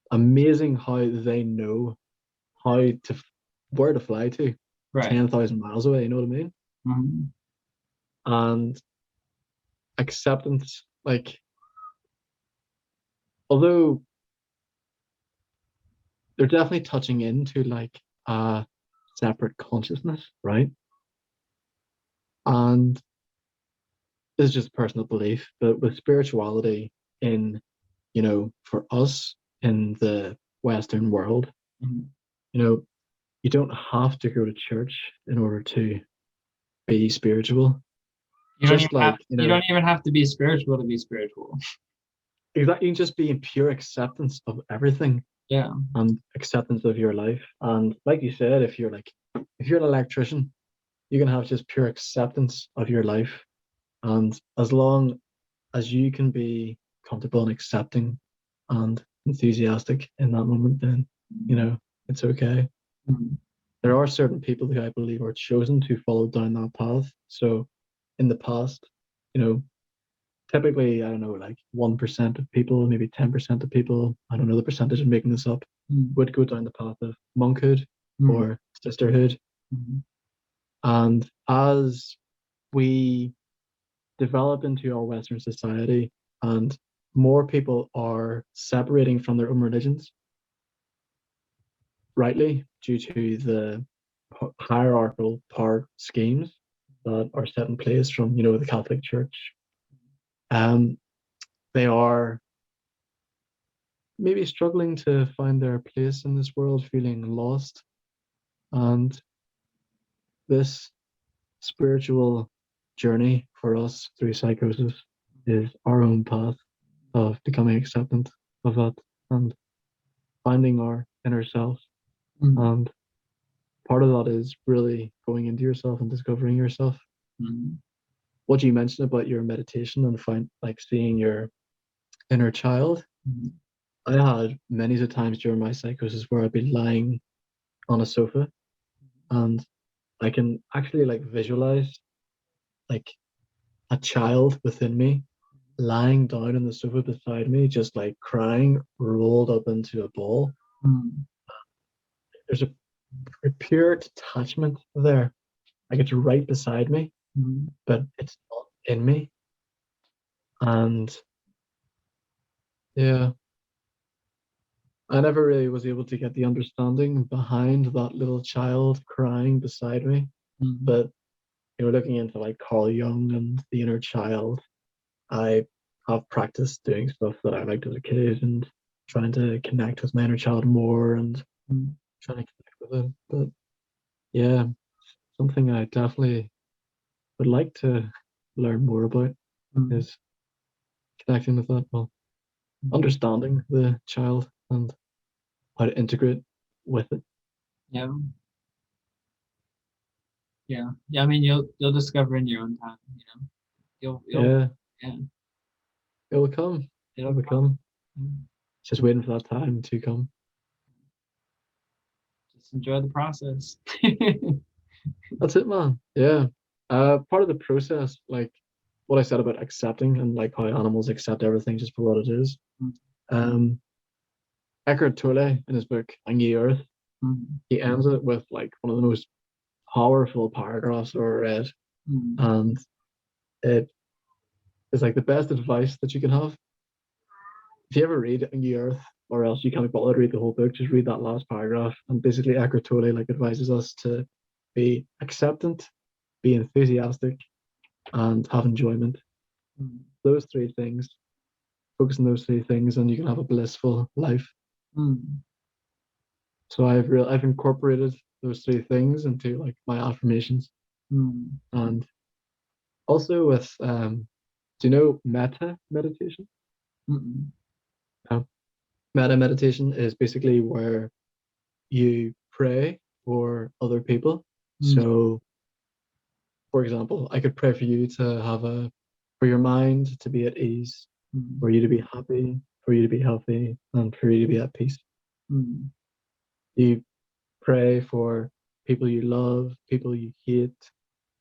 Speaker 1: amazing how they know how to where to fly to
Speaker 2: Right.
Speaker 1: 10,000 miles away, you know what I mean?
Speaker 2: Mhm.
Speaker 1: And acceptance, like, although they're definitely touching into like a separate consciousness, right? And this is just personal belief, but with spirituality in, for us in the Western world,
Speaker 2: Mhm.
Speaker 1: you know, you don't have to go to church in order to be spiritual.
Speaker 2: You don't even
Speaker 1: Just
Speaker 2: have
Speaker 1: like,
Speaker 2: you don't even have to be spiritual to be spiritual.
Speaker 1: exactly, you can just be in pure acceptance of everything
Speaker 2: Yeah.
Speaker 1: and acceptance of your life. And like you said, if you're an electrician, you can have just pure acceptance of your life. And as long as you can be comfortable and accepting and enthusiastic in that moment, then, it's okay.
Speaker 2: Mhm.
Speaker 1: There are certain people who I believe are chosen to follow down that path. So in the past, you know, typically, I don't know, like 1% of people, maybe 10% of people, I don't know the percentage, I'm making this up,
Speaker 2: Mhm.
Speaker 1: would go down the path of monkhood
Speaker 2: Mhm.
Speaker 1: or sisterhood.
Speaker 2: Mhm.
Speaker 1: And as we develop into our Western society and more people are separating from their own religions, rightly, due to the hierarchical power schemes that are set in place from, the Catholic Church, um, they are maybe struggling to find their place in this world, feeling lost. And this spiritual journey for us through psychosis is our own path of becoming acceptant of that and finding our inner self.
Speaker 2: Mhm.
Speaker 1: And part of that is really going into yourself and discovering yourself.
Speaker 2: Mhm.
Speaker 1: What you mentioned about your meditation and find like seeing your inner child,
Speaker 2: Mhm.
Speaker 1: I had many a times during my psychosis where I'd be lying on a sofa and I can actually like visualize like a child within me lying down on the sofa beside me, just like crying, rolled up into a ball.
Speaker 2: Mhm.
Speaker 1: There's a pure detachment there. Like it's right beside me,
Speaker 2: Mhm.
Speaker 1: but it's not in me. And yeah, I never really was able to get the understanding behind that little child crying beside me.
Speaker 2: Mhm.
Speaker 1: But looking into like Carl Jung and the inner child, I have practiced doing stuff that I liked as a kid and trying to connect with my inner child more and
Speaker 2: Mhm.
Speaker 1: trying to connect with it. But yeah, something I definitely would like to learn more about
Speaker 2: Mhm.
Speaker 1: is connecting with that, well, understanding the child and how to integrate with it.
Speaker 2: Yeah. Yeah. Yeah. I mean, you'll discover in your own time. You know, you'll
Speaker 1: Yeah,
Speaker 2: yeah,
Speaker 1: it will come. It
Speaker 2: it'll
Speaker 1: will
Speaker 2: come.
Speaker 1: come.
Speaker 2: Mm.
Speaker 1: Just waiting for that time to come.
Speaker 2: Just enjoy the process.
Speaker 1: That's it, man. Yeah. Part of the process, like what I said about accepting and like how animals accept everything just for what it is. Um, Eckhart Tolle in his book *Angie Earth*,
Speaker 2: Mm,
Speaker 1: he ends it with like one of the most powerful paragraphs I've ever read,
Speaker 2: mm,
Speaker 1: and it is like the best advice that you can have. If you ever read *Angie Earth*, or else you can't bother to read the whole book, just read that last paragraph. And basically, Eckhart Tolle like advises us to be acceptant, be enthusiastic, and have enjoyment.
Speaker 2: mm,
Speaker 1: Those three things, focus on those three things, and you can have a blissful life.
Speaker 2: mm,
Speaker 1: So I've incorporated those three things into like my affirmations,
Speaker 2: mm,
Speaker 1: and also with do you know metta meditation?
Speaker 2: mm,
Speaker 1: No. Metta meditation is basically where you pray for other people.
Speaker 2: mm,
Speaker 1: So, for example, I could pray for you to for your mind to be at ease,
Speaker 2: mm,
Speaker 1: for you to be happy, for you to be healthy, and for you to be at peace.
Speaker 2: mm,
Speaker 1: You pray for people you love, people you hate,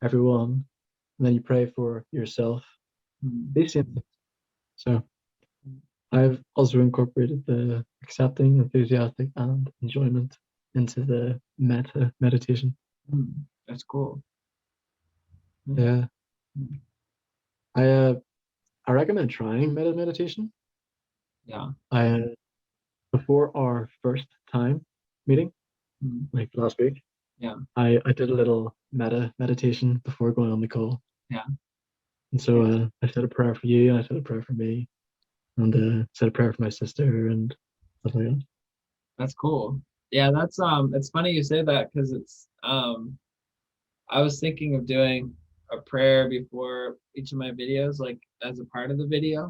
Speaker 1: everyone, and then you pray for yourself.
Speaker 2: mm,
Speaker 1: These same things. So I've also incorporated the accepting, enthusiastic, and enjoyment into the metta meditation.
Speaker 2: mm. That's cool. Mm,
Speaker 1: Yeah,
Speaker 2: mm.
Speaker 1: I uh, I recommend trying metta meditation.
Speaker 2: Yeah.
Speaker 1: I Before our first time meeting,
Speaker 2: Mm,
Speaker 1: like last week,
Speaker 2: yeah.
Speaker 1: I did a little metta meditation before going on the call,
Speaker 2: Yeah.
Speaker 1: and so I said a prayer for you, and I said a prayer for me, and said a prayer for my sister, and stuff like that.
Speaker 2: That's cool. Yeah, that's it's funny you say that because it's I was thinking of doing a prayer before each of my videos, like as a part of the video.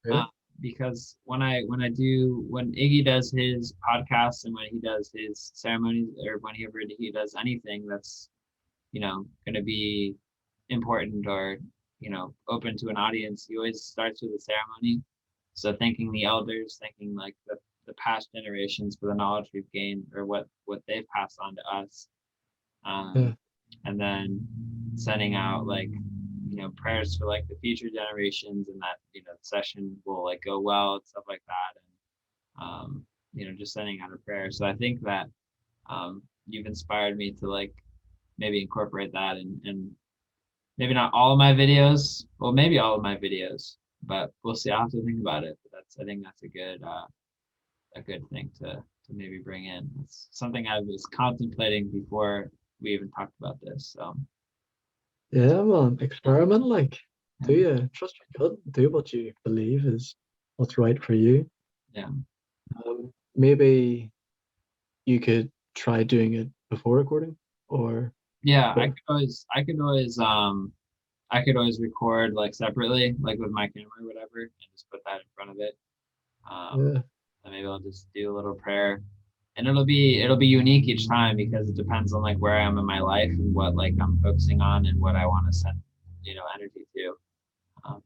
Speaker 2: Uh,
Speaker 1: Really?
Speaker 2: because when Iggy does his podcasts and when he does his ceremonies or whenever he does anything that's, going to be important or, open to an audience, he always starts with a ceremony. So thanking the elders, thanking like the past generations for the knowledge we've gained or what they've passed on to us.
Speaker 1: Yeah,
Speaker 2: Um, and then sending out like prayers for like the future generations and that the session will like go well and stuff like that and just sending out a prayer. So I think that you've inspired me to like maybe incorporate that and maybe not all of my videos, well maybe all of my videos, but we'll see. I'll have to think about it. But I think that's a good thing to maybe bring in. It's something I was contemplating before we even talked about this. So
Speaker 1: yeah, man. Experiment, like,
Speaker 2: yeah,
Speaker 1: do you trust your gut? Do what you believe is what's right for you.
Speaker 2: yeah.
Speaker 1: Maybe you could try doing it before recording, or
Speaker 2: Yeah,
Speaker 1: both.
Speaker 2: I could always record like separately, like with my camera or whatever, and just put that in front of it. Um,
Speaker 1: Yeah,
Speaker 2: and maybe I'll just do a little prayer, and it'll be unique each time because it depends on like where I am in my life and what like I'm focusing on and what I want to send energy to.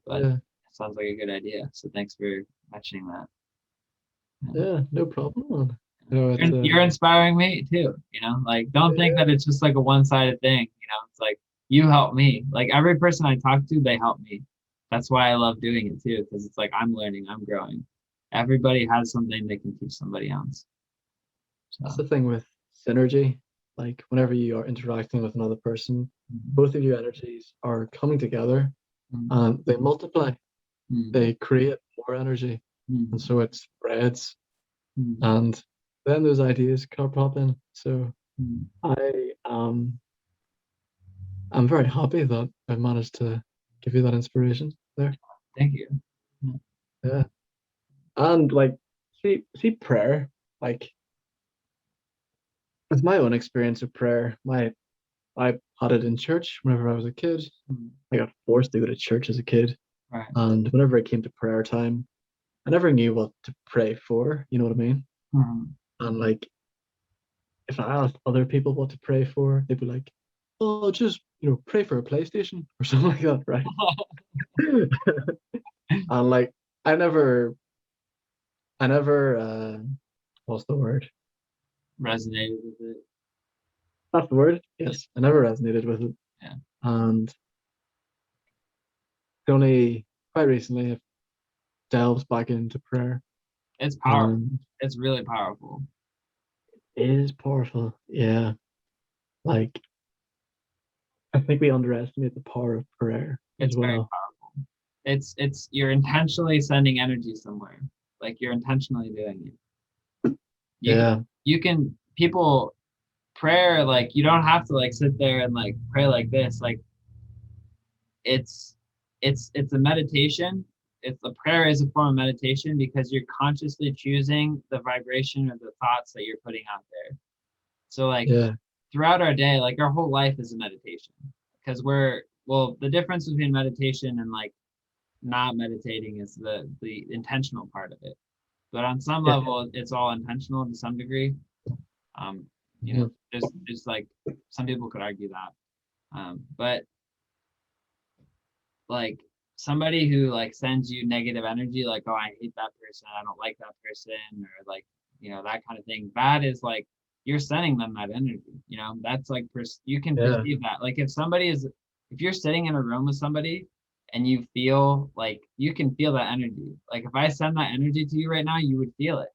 Speaker 2: But
Speaker 1: yeah,
Speaker 2: it sounds like a good idea. So thanks for mentioning that. Yeah.
Speaker 1: yeah. No problem, man. You know, it's
Speaker 2: You're inspiring me too, like don't think
Speaker 1: yeah,
Speaker 2: that it's just like a one-sided thing, it's like you help me. Like every person I talk to, they help me. That's why I love doing it too, because it's like I'm learning, I'm growing. Everybody has something they can teach somebody else.
Speaker 1: that's
Speaker 2: So
Speaker 1: the thing with synergy. Like, whenever you are interacting with another person,
Speaker 2: mm,
Speaker 1: both of your energies are coming together
Speaker 2: mm,
Speaker 1: and they multiply.
Speaker 2: mm,
Speaker 1: They create more energy, and
Speaker 2: mm,
Speaker 1: so it spreads.
Speaker 2: mm,
Speaker 1: And then those ideas can pop in. So
Speaker 2: mm.
Speaker 1: I I'm very happy that I managed to give you that inspiration there.
Speaker 2: Thank you. Yeah.
Speaker 1: Yeah. And like, see prayer, like, with my own experience of prayer, I had it in church whenever I was a kid.
Speaker 2: Mm,
Speaker 1: I got forced to go to church as a kid.
Speaker 2: right.
Speaker 1: And whenever it came to prayer time, I never knew what to pray for, you know what I mean?
Speaker 2: Mm,
Speaker 1: And like, if I asked other people what to pray for, they'd be like, oh, just pray for a PlayStation or something like that, right? And like I never, what's the word?
Speaker 2: Resonated with it.
Speaker 1: That's the word. Yes, I never resonated with it,
Speaker 2: Yeah.
Speaker 1: and only quite recently I've delved back into prayer,
Speaker 2: It's powerful.
Speaker 1: and
Speaker 2: It's really powerful.
Speaker 1: it is powerful. Yeah, like I think we underestimate the power of prayer as
Speaker 2: It's very
Speaker 1: well.
Speaker 2: powerful. It's you're intentionally sending energy somewhere. Like you're intentionally doing it. You can
Speaker 1: Yeah,
Speaker 2: people prayer, like you don't have to like sit there and like pray like this. Like it's it's a meditation. It's a prayer is a form of meditation because you're consciously choosing the vibration or the thoughts that you're putting out there. So like
Speaker 1: yeah,
Speaker 2: throughout our day, like our whole life is a meditation because the difference between meditation and like not meditating is the intentional part of it. But on some
Speaker 1: yeah.
Speaker 2: level, it's all intentional to some degree. Um,
Speaker 1: Mhm.
Speaker 2: there's like some people could argue that, but like somebody who like sends you negative energy, like oh I hate that person, I don't like that person, or like that kind of thing. That is like you're sending them that energy. That's like you can
Speaker 1: Yeah,
Speaker 2: perceive that. Like if you're sitting in a room with somebody and you feel like you can feel that energy. Like if I send that energy to you right now, you would feel it.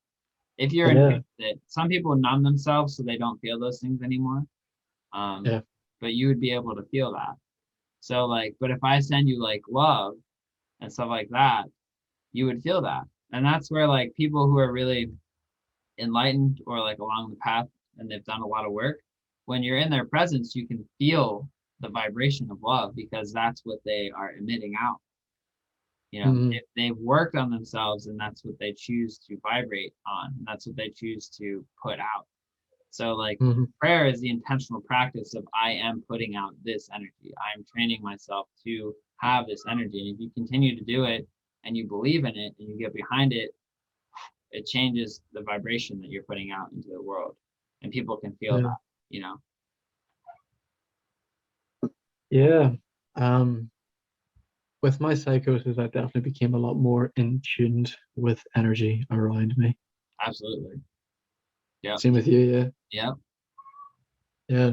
Speaker 2: If you're in
Speaker 1: yeah,
Speaker 2: tune with it, some people numb themselves so they don't feel those things anymore. Um,
Speaker 1: yeah,
Speaker 2: but you would be able to feel that. So like, but if I send you like love and stuff like that, you would feel that. And that's where like people who are really enlightened or like along the path and they've done a lot of work, when you're in their presence, you can feel the vibration of love because that's what they are emitting out.
Speaker 1: mhm,
Speaker 2: If they've worked on themselves and that's what they choose to vibrate on, and that's what they choose to put out. So like
Speaker 1: mhm,
Speaker 2: prayer is the intentional practice of I am putting out this energy. I am training myself to have this energy. And if you continue to do it and you believe in it and you get behind it, it changes the vibration that you're putting out into the world. And people can feel
Speaker 1: yeah,
Speaker 2: that, you know.
Speaker 1: yeah. Um, with my psychosis, I definitely became a lot more in tuned with energy around me.
Speaker 2: Absolutely. Yep.
Speaker 1: Same with you, yeah,
Speaker 2: Yep.
Speaker 1: yeah.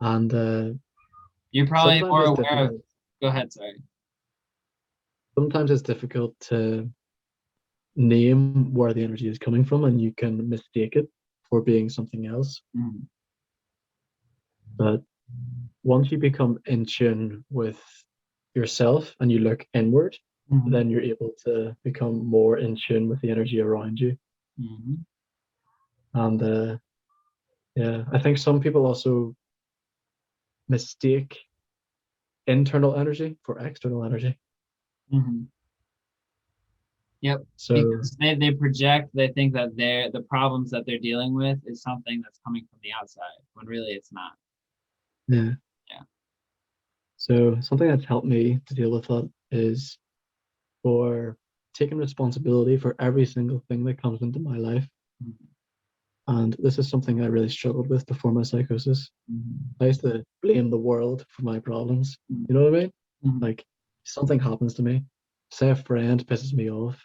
Speaker 1: And
Speaker 2: You're probably
Speaker 1: sometimes
Speaker 2: more
Speaker 1: it's
Speaker 2: aware of
Speaker 1: difficult.
Speaker 2: go ahead, sorry.
Speaker 1: Sometimes it's difficult to name where the energy is coming from, and you can mistake it for being something else.
Speaker 2: Mm-hmm.
Speaker 1: But once you become in tune with yourself and you look inward,
Speaker 2: Mm-hmm.
Speaker 1: then you're able to become more in tune with the energy around you.
Speaker 2: Mm-hmm.
Speaker 1: And yeah, I think some people also mistake internal energy for external energy.
Speaker 2: Mm-hmm. Yep.
Speaker 1: So
Speaker 2: Because they project, they think that the problems that they're dealing with is something that's coming from the outside, when really it's not.
Speaker 1: yeah,
Speaker 2: Yeah.
Speaker 1: so something that's helped me to deal with that is for taking responsibility for every single thing that comes into my life.
Speaker 2: Mm-hmm.
Speaker 1: And this is something I really struggled with before my psychosis.
Speaker 2: Mm-hmm.
Speaker 1: I used to blame the world for my problems. You know what I mean?
Speaker 2: Mm-hmm.
Speaker 1: Like something happens to me, say a friend pisses me off,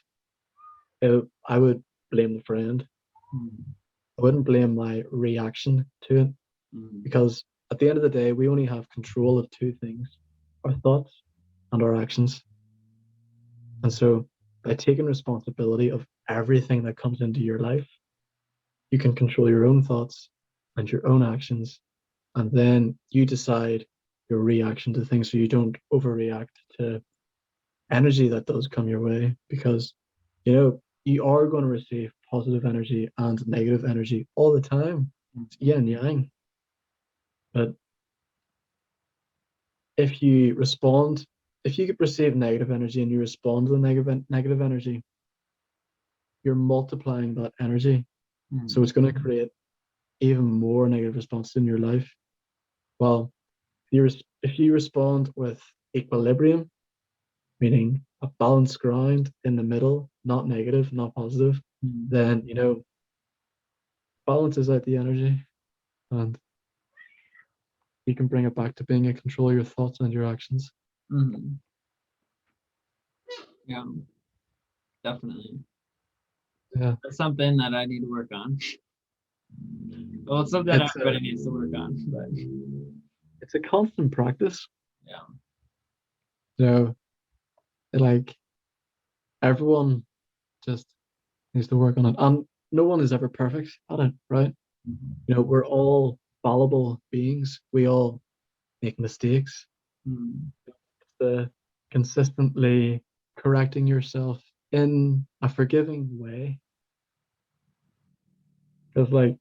Speaker 1: I would blame the friend.
Speaker 2: Mm-hmm.
Speaker 1: I wouldn't blame my reaction to it
Speaker 2: Mm-hmm.
Speaker 1: because at the end of the day, we only have control of two things: our thoughts and our actions. And so by taking responsibility of everything that comes into your life, you can control your own thoughts and your own actions, and then you decide your reaction to things so you don't overreact to energy that does come your way, because you are going to receive positive energy and negative energy all the time. It's yin and yang. But if you respond, if you could receive negative energy and you respond to the negative energy, you're multiplying that energy, so
Speaker 2: Mm-hmm.
Speaker 1: it's going to create even more negative responses in your life. Well, if you respond with equilibrium, meaning a balanced ground in the middle, not negative, not positive,
Speaker 2: Mm-hmm.
Speaker 1: then balances out the energy. And you can bring it back to being in control of your thoughts and your actions.
Speaker 2: Mm-hmm. Yeah, definitely.
Speaker 1: Yeah,
Speaker 2: That's something that I need to work on. Well, it's something
Speaker 1: it's
Speaker 2: everybody needs to work on, but
Speaker 1: it's a constant practice.
Speaker 2: yeah.
Speaker 1: So, like everyone just needs to work on it, and no one is ever perfect at it, right?
Speaker 2: Mm-hmm.
Speaker 1: We're all fallible beings. We all make mistakes.
Speaker 2: Mm-hmm.
Speaker 1: The consistently correcting yourself in a forgiving way, because like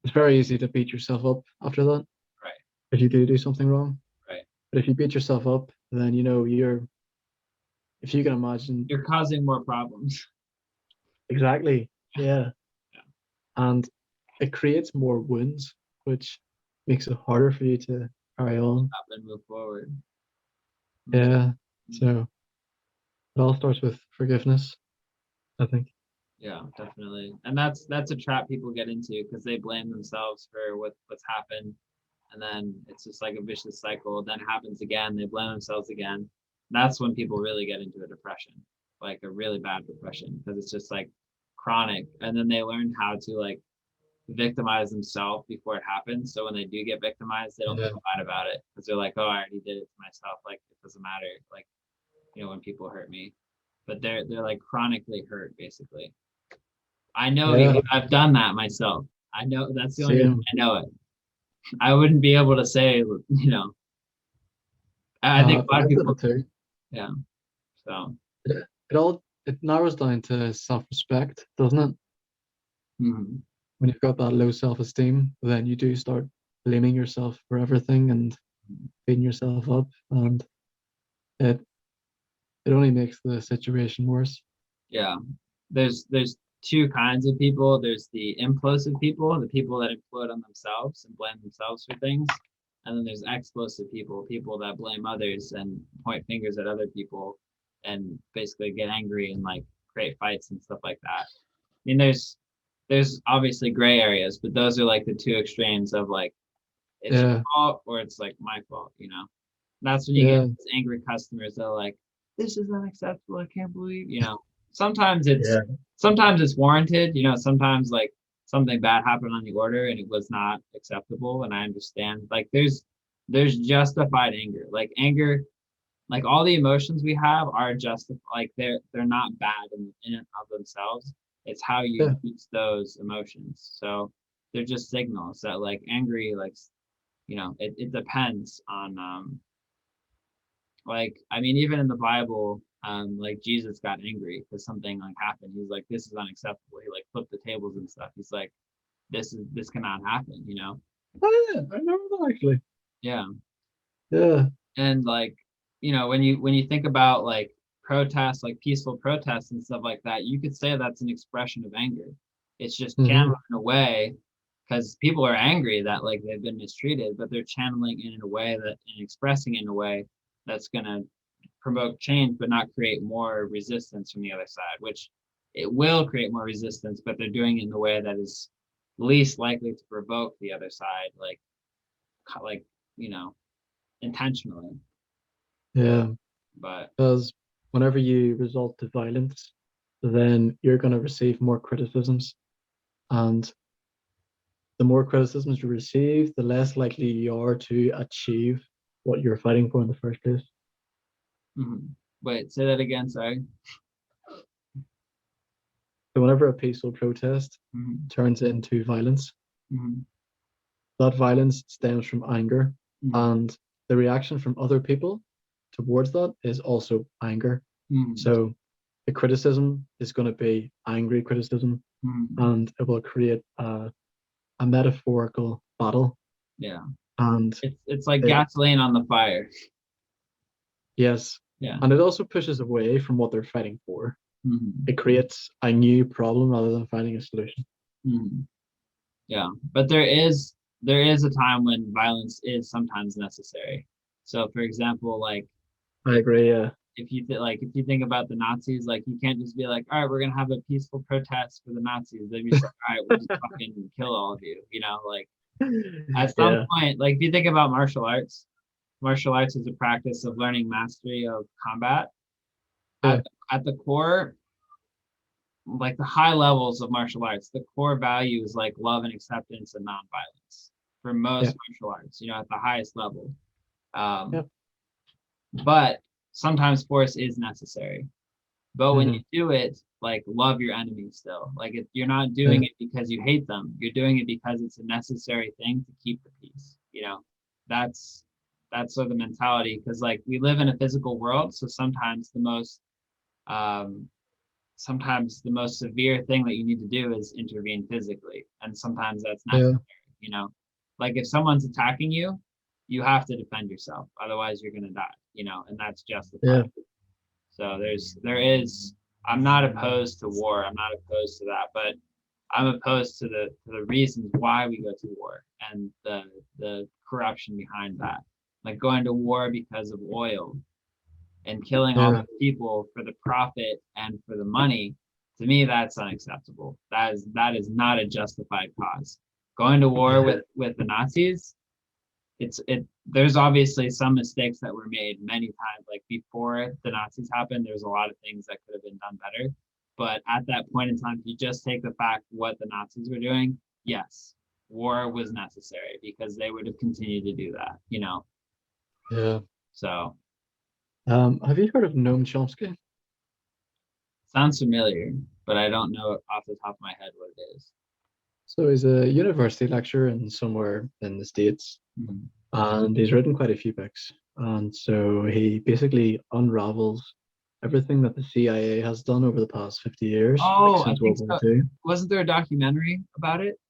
Speaker 1: it's very easy to beat yourself up after that
Speaker 2: Right,
Speaker 1: if you do something wrong.
Speaker 2: right.
Speaker 1: But if you beat yourself up, then you're if you can imagine
Speaker 2: You're causing more problems.
Speaker 1: exactly, yeah,
Speaker 2: Yeah,
Speaker 1: and it creates more wounds, which makes it harder for you to carry on.
Speaker 2: stop and move forward. Mm-hmm.
Speaker 1: Yeah, so it all starts with forgiveness, I think.
Speaker 2: Yeah, definitely. And that's a trap people get into because they blame themselves for what's happened, and then it's just like a vicious cycle. Then it happens again, they blame themselves again. That's when people really get into a depression, like a really bad depression, because it's just like chronic. And then they learn how to like victimize themselves before it happens. So when they do get victimized, they don't
Speaker 1: Yeah,
Speaker 2: feel bad about it because they're like, oh, I already did it to myself. Like it doesn't matter. Like, when people hurt me, but they're like chronically hurt basically. I know
Speaker 1: yeah,
Speaker 2: because I've done that myself. I know that's the only reason
Speaker 1: same.
Speaker 2: I know it. I wouldn't be able to say, I think a lot of
Speaker 1: I've done
Speaker 2: people,
Speaker 1: it too.
Speaker 2: yeah. So,
Speaker 1: It narrows down to self-respect, doesn't it?
Speaker 2: mhm,
Speaker 1: When you've got that low self-esteem, then you do start blaming yourself for everything and beating yourself up, and it it only makes the situation worse.
Speaker 2: yeah. There's two kinds of people. There's the implosive people, the people that implode on themselves and blame themselves for things. And then there's explosive people, people that blame others and point fingers at other people and basically get angry and like create fights and stuff like that. I mean, there's obviously gray areas, but those are like the two extremes of like it's your
Speaker 1: Yeah,
Speaker 2: fault or it's like my fault. That's when you get
Speaker 1: yeah,
Speaker 2: these angry customers that are like, this is unacceptable. I can't believe. Sometimes it's
Speaker 1: yeah,
Speaker 2: sometimes it's warranted. Sometimes like something bad happened on the order and it was not acceptable. And I understand. Like there's justified anger. Like anger, like all the emotions we have are justified. Like they're not bad in and of themselves. It's how you
Speaker 1: yeah,
Speaker 2: use those emotions. So they're just signals that like angry, like it depends on like I mean even in the Bible, like Jesus got angry because something like happened. He's like, this is unacceptable. He like flipped the tables and stuff. He's like, this cannot happen.
Speaker 1: oh, yeah. I remember that actually.
Speaker 2: Yeah.
Speaker 1: Yeah,
Speaker 2: And like, when you think about like protests, like peaceful protests and stuff like that, you could say that's an expression of anger. It's just
Speaker 1: hmm,
Speaker 2: channeled in a way because people are angry that like they've been mistreated, but they're channeling it in a way that and expressing it in a way that's gonna provoke change, but not create more resistance from the other side, which it will create more resistance, but they're doing it in a way that is least likely to provoke the other side, like you know, intentionally.
Speaker 1: yeah.
Speaker 2: But
Speaker 1: Because whenever you resort to violence, then you're going to receive more criticisms, and the more criticisms you receive, the less likely you are to achieve what you're fighting for in the first place.
Speaker 2: wait, say that again. Sorry.
Speaker 1: So whenever a peaceful protest
Speaker 2: hmm
Speaker 1: turns into violence,
Speaker 2: hmm
Speaker 1: that violence stems from anger,
Speaker 2: hmm
Speaker 1: and the reaction from other people towards that is also anger.
Speaker 2: hmm
Speaker 1: So the criticism is going to be angry criticism,
Speaker 2: hmm
Speaker 1: and it will create a metaphorical battle.
Speaker 2: Yeah,
Speaker 1: And
Speaker 2: it's like
Speaker 1: it,
Speaker 2: gasoline on the fire.
Speaker 1: yes,
Speaker 2: Yeah.
Speaker 1: and it also pushes away from what they're fighting for.
Speaker 2: hmm
Speaker 1: It creates a new problem rather than finding a solution.
Speaker 2: hmm Yeah, but there is a time when violence is sometimes necessary. So, for example, like
Speaker 1: I
Speaker 2: if
Speaker 1: agree. Yeah,
Speaker 2: if you think about the Nazis, like you can't just be like, all right, we're gonna have a peaceful protest for the Nazis. They'd be just like, all right, we'll just fucking kill all of you. Like At some
Speaker 1: Yeah,
Speaker 2: point, like if you think about martial arts is a practice of learning mastery of combat.
Speaker 1: yeah,
Speaker 2: At the core, like the high levels of martial arts, the core values like love and acceptance and nonviolence for
Speaker 1: yeah,
Speaker 2: most martial arts, at the highest level.
Speaker 1: yeah.
Speaker 2: Um, but sometimes force is necessary. But when you
Speaker 1: Hmm.
Speaker 2: do it, like love your enemies still. Like if you're not
Speaker 1: Yeah,
Speaker 2: doing it because you hate them, you're doing it because it's a necessary thing to keep the peace. That's that's sort of the mentality because like we live in a physical world, so um, sometimes the most severe thing that you need to do is intervene physically, and sometimes that's
Speaker 1: yeah,
Speaker 2: necessary. Like if someone's attacking you, you have to defend yourself, otherwise you're gonna die. And that's
Speaker 1: yeah,
Speaker 2: justified. So there is. I'm not opposed to war. I'm not opposed to that, but I'm opposed to the reasons why we go to war and the corruption behind that. Like going to war because of oil and killing all
Speaker 1: yeah,
Speaker 2: the people for the profit and for the money. To me, that's unacceptable. That is not a justified cause. Going to war
Speaker 1: yeah,
Speaker 2: with the Nazis, there's obviously some mistakes that were made many times. Like before the Nazis happened, there's a lot of things that could have been done better. But at that point in time, if you just take the fact what the Nazis were doing, yes, war was necessary because they would have continued to do that.
Speaker 1: yeah.
Speaker 2: So
Speaker 1: Have you heard of Noam Chomsky?
Speaker 2: sounds familiar, but I don't know off the top of my head what it is.
Speaker 1: So he's a university lecturer in somewhere in the States,
Speaker 2: Mhm.
Speaker 1: and he's written quite a few books. And so he basically unravels everything that the CIA has done over the past 50 years, like
Speaker 2: Oh, I
Speaker 1: since
Speaker 2: think
Speaker 1: World War
Speaker 2: so.
Speaker 1: II.
Speaker 2: Wasn't there a documentary about it?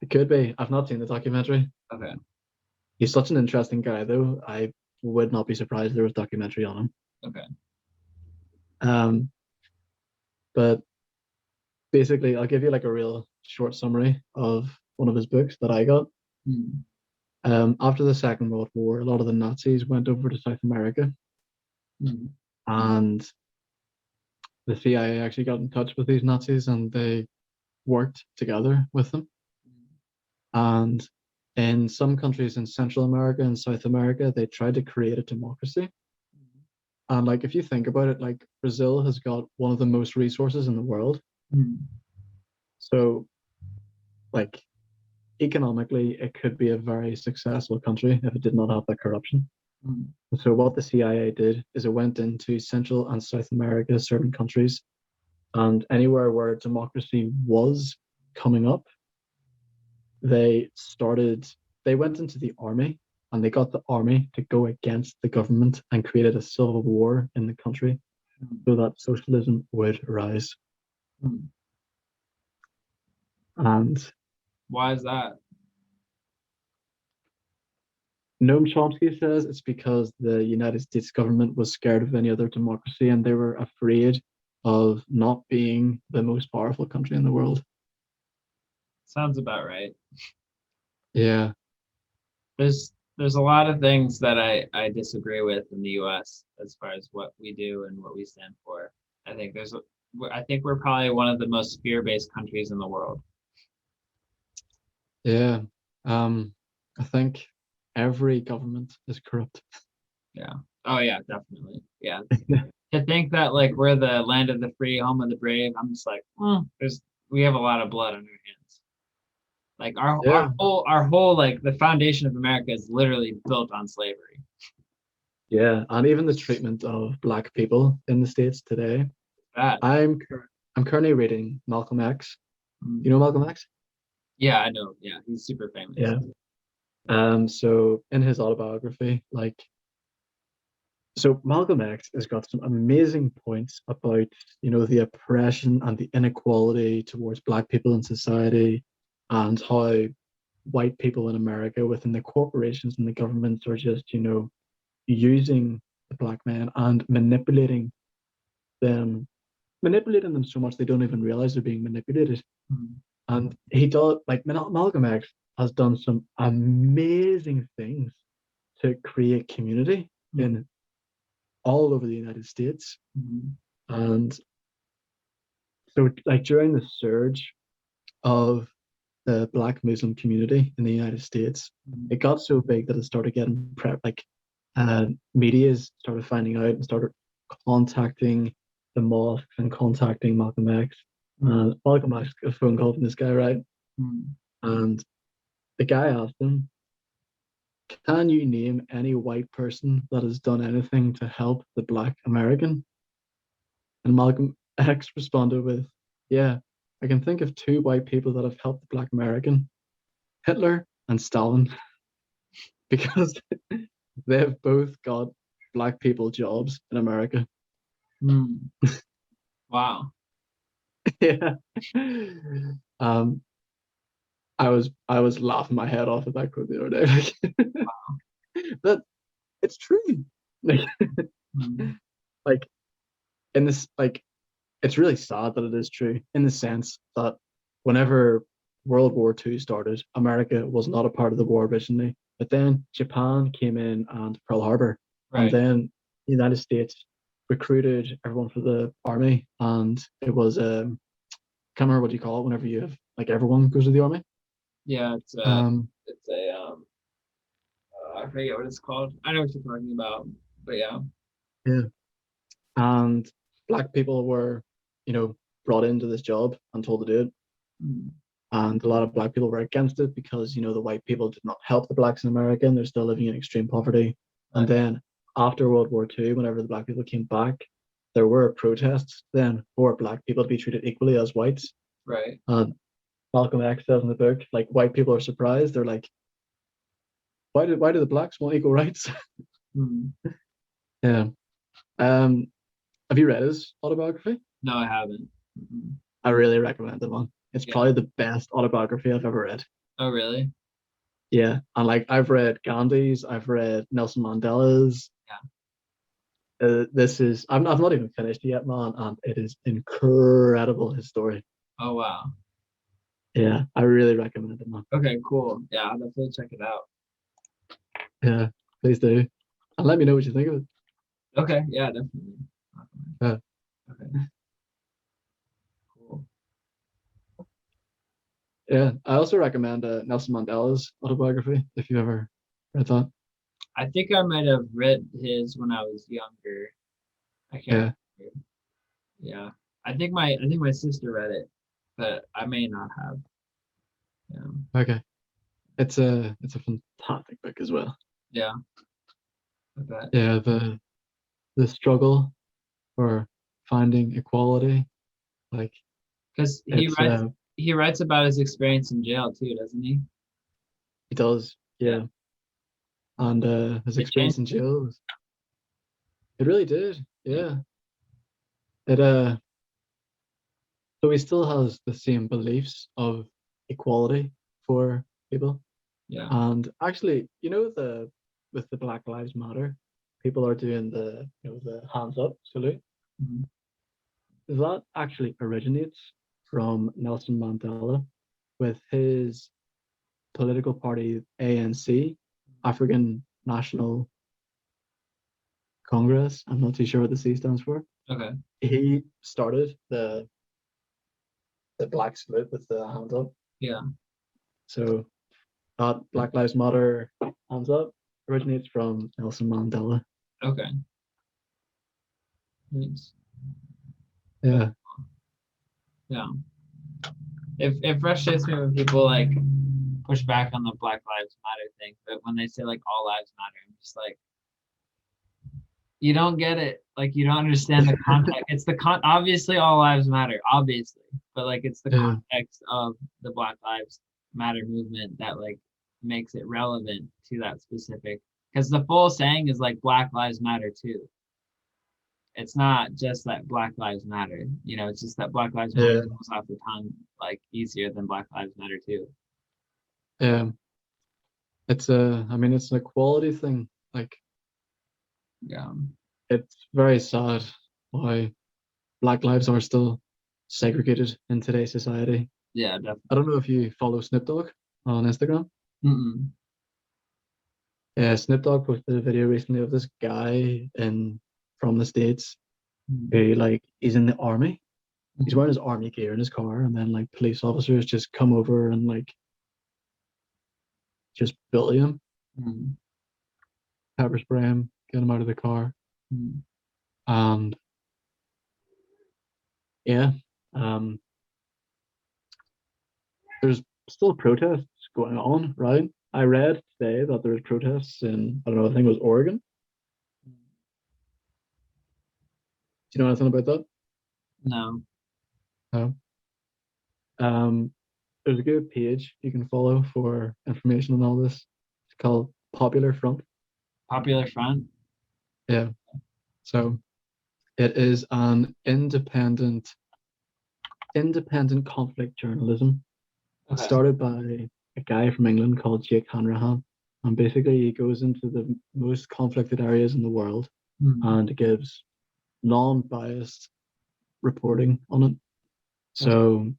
Speaker 1: It could be. I've not seen the documentary.
Speaker 2: Okay.
Speaker 1: He's such an interesting guy, though. I would not be surprised if there was a documentary on him.
Speaker 2: Okay.
Speaker 1: Um, but basically, I'll give you like a real short summary of one of his books that I got.
Speaker 2: Hmm.
Speaker 1: After the Second World War, a lot of the Nazis went over to South America,
Speaker 2: Hmm.
Speaker 1: and the CIA actually got in touch with these Nazis and they worked together with them. And in some countries in Central America and South America, they tried to create a democracy. And like if you think about it, like Brazil has got one of the most resources in the world.
Speaker 2: Hmm.
Speaker 1: So like economically, it could be a very successful country if it did not have that corruption.
Speaker 2: Hmm.
Speaker 1: So what the CIA did is it went into Central and South America, certain countries, and anywhere where democracy was coming up, they started, they went into the army and they got the army to go against the government and created a civil war in the country
Speaker 2: Hmm.
Speaker 1: so that socialism would rise.
Speaker 2: Hmm.
Speaker 1: And
Speaker 2: Why is that?
Speaker 1: Noam Chomsky says it's because the United States government was scared of any other democracy and they were afraid of not being the most powerful country in the world.
Speaker 2: Sounds about right.
Speaker 1: Yeah,
Speaker 2: There's a lot of things that I disagree with in the US as far as what we do and what we stand for. I think I think we're probably one of the most fear-based countries in the world.
Speaker 1: yeah. I think every government is corrupt.
Speaker 2: Yeah. Oh yeah, definitely. Yeah. To think that like we're the land of the free, home of the brave, I'm just like, we have a lot of blood on our hands. Like our our
Speaker 1: Yeah,
Speaker 2: whole our whole like the foundation of America is literally built on slavery.
Speaker 1: yeah, and even the treatment of Black people in the States today.
Speaker 2: That.
Speaker 1: I'm currently reading Malcolm X. You
Speaker 2: Mm.
Speaker 1: know Malcolm X?
Speaker 2: Yeah, I know. Yeah, he's super famous.
Speaker 1: Yeah. So in his autobiography, like, so Malcolm X has got some amazing points about, the oppression and the inequality towards Black people in society, and how white people in America within the corporations and the governments are just, using the Black man and them, manipulating them so much they don't even realize they're being manipulated.
Speaker 2: Mm.
Speaker 1: And he does, like Malcolm X has done some amazing things to create community
Speaker 2: Mm.
Speaker 1: in all over the United States.
Speaker 2: Mm.
Speaker 1: And so, like during the surge of the Black Muslim community in the United States. It got so big that it started getting media's started finding out and started contacting the mosques and contacting Malcolm X. And Malcolm X got a phone call from this guy, right? And the guy asked him, "Can you name any white person that has done anything to help the Black American?" And Malcolm X responded with, "Yeah, I can think of two white people that have helped the Black American, Hitler and Stalin, because they've both got Black people jobs in America."
Speaker 2: Wow.
Speaker 1: Yeah. Um, I was laughing my head off at that quote the other day. But it's true. Like in this, like it's really sad that it is true in the sense that whenever World War II started, America was not a part of the war originally, but then Japan came in and Pearl Harbor, and then the United States recruited everyone for the army, and it was can't remember what you call it whenever you have like everyone goes to the army.
Speaker 2: Yeah, it's a I forget what it's called. I know what you're talking about, but yeah.
Speaker 1: Yeah. And Black people were, brought into this job and told to do it. And a lot of Black people were against it because, the white people did not help the Blacks in America and they're still living in extreme poverty. And then after World War II, whenever the Black people came back, there were protests then for Black people to be treated equally as whites.
Speaker 2: Right.
Speaker 1: And Malcolm X says in the book, like white people are surprised. They're like, why do the Blacks want equal rights? Yeah. Have you read his autobiography?
Speaker 2: No, I haven't.
Speaker 1: I really recommend it, man. It's probably the best autobiography I've ever read.
Speaker 2: Oh, really?
Speaker 1: Yeah, and like I've read Gandhi's, I've read Nelson Mandela's. This is I've not even finished yet, man, and it is incredible, his story.
Speaker 2: Oh, wow.
Speaker 1: Yeah, I really recommend it, man.
Speaker 2: Okay, cool. Yeah, I'll definitely check it out.
Speaker 1: Yeah, please do, and let me know what you think of it.
Speaker 2: Okay, yeah, definitely.
Speaker 1: Yeah.
Speaker 2: Okay. Cool.
Speaker 1: Yeah, I also recommend Nelson Mandela's autobiography if you've ever read that.
Speaker 2: I think I might have read his when I was younger. I can't remember. Yeah. I think my sister read it, but I may not have. Yeah.
Speaker 1: Okay. It's a fantastic book as well.
Speaker 2: Yeah. I bet.
Speaker 1: Yeah, the struggle for finding equality, like
Speaker 2: because he writes about his experience in jail too, doesn't he?
Speaker 1: He does, yeah. And his experience in jail, it really did, yeah. It so he still has the same beliefs of equality for people.
Speaker 2: Yeah.
Speaker 1: And actually, with the Black Lives Matter, people are doing the hands up salute. That actually originates from Nelson Mandela with his political party ANC, African National Congress. I'm not too sure what the C stands for.
Speaker 2: Okay.
Speaker 1: He started the black salute with the hands up.
Speaker 2: Yeah.
Speaker 1: So that Black Lives Matter hands up originates from Nelson Mandela.
Speaker 2: Okay. Thanks.
Speaker 1: Yeah.
Speaker 2: Yeah. It frustrates me when people like push back on the Black Lives Matter thing, but when they say like all lives matter, I'm just like, you don't get it. Like you don't understand the context. It's obviously all lives matter, obviously, but like it's the context of the Black Lives Matter movement that like makes it relevant to that specific. Because the full saying is like Black Lives Matter too. It's not just that Black Lives Matter. It's just that Black Lives Matter comes off the tongue like easier than Black Lives Matter too.
Speaker 1: Yeah. It's it's an equality thing. Like,
Speaker 2: yeah,
Speaker 1: it's very sad why Black lives are still segregated in today's society.
Speaker 2: Yeah, definitely.
Speaker 1: I don't know if you follow Snip Dogg on Instagram.
Speaker 2: Mm-mm.
Speaker 1: Yeah, Snip Dogg posted a video recently of this guy from the States who like he's in the army He's wearing his army gear in his car, and then like police officers just come over and like just bully him,
Speaker 2: Mm.
Speaker 1: pepper spray him, get him out of the car,
Speaker 2: Mm.
Speaker 1: and yeah, um, there's still protests going on, right? I read today that there was protests in, I don't know, I think it was Oregon. Do you know anything about that?
Speaker 2: No.
Speaker 1: No. There's a good page you can follow for information on all this. It's called Popular Front.
Speaker 2: Popular Front.
Speaker 1: Yeah. So it is an independent conflict journalism. It's
Speaker 2: Okay.
Speaker 1: started by a guy from England called Jake Hanrahan. And basically he goes into the most conflicted areas in the world
Speaker 2: Mm.
Speaker 1: and gives non-biased reporting on it.
Speaker 2: Okay.
Speaker 1: So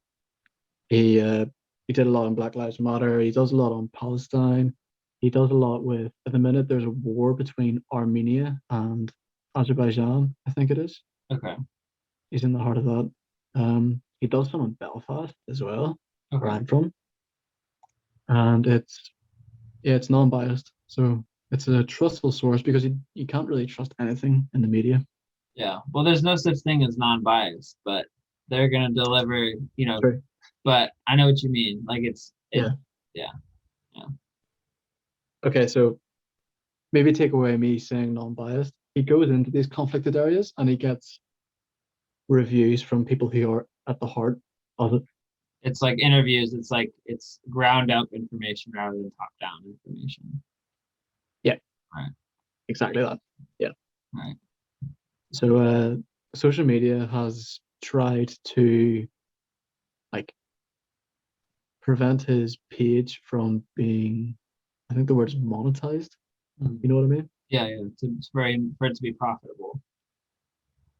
Speaker 1: he uh, he did a lot on Black Lives Matter. He does a lot on Palestine. He does a lot with, at the minute, there's a war between Armenia and Azerbaijan, I think it is.
Speaker 2: Okay.
Speaker 1: He's in the heart of that. He does some in Belfast as well, where
Speaker 2: Okay.
Speaker 1: I'm from. And it's non-biased. So it's a trustful source because you can't really trust anything in the media.
Speaker 2: Yeah. Well, there's no such thing as non-biased, but they're gonna deliver,
Speaker 1: True.
Speaker 2: but I know what you mean. Like
Speaker 1: Yeah.
Speaker 2: yeah, yeah.
Speaker 1: Okay, so maybe take away me saying non-biased. He goes into these conflicted areas and he gets reviews from people who are at the heart of it.
Speaker 2: It's like interviews. It's like it's ground up information rather than top down information.
Speaker 1: Yeah,
Speaker 2: Right.
Speaker 1: exactly that. Yeah.
Speaker 2: Right.
Speaker 1: So social media has tried to like prevent his page from being, I think the word's monetized.
Speaker 2: Mm.
Speaker 1: You know what I mean?
Speaker 2: Yeah. Yeah. It's very for it to be profitable.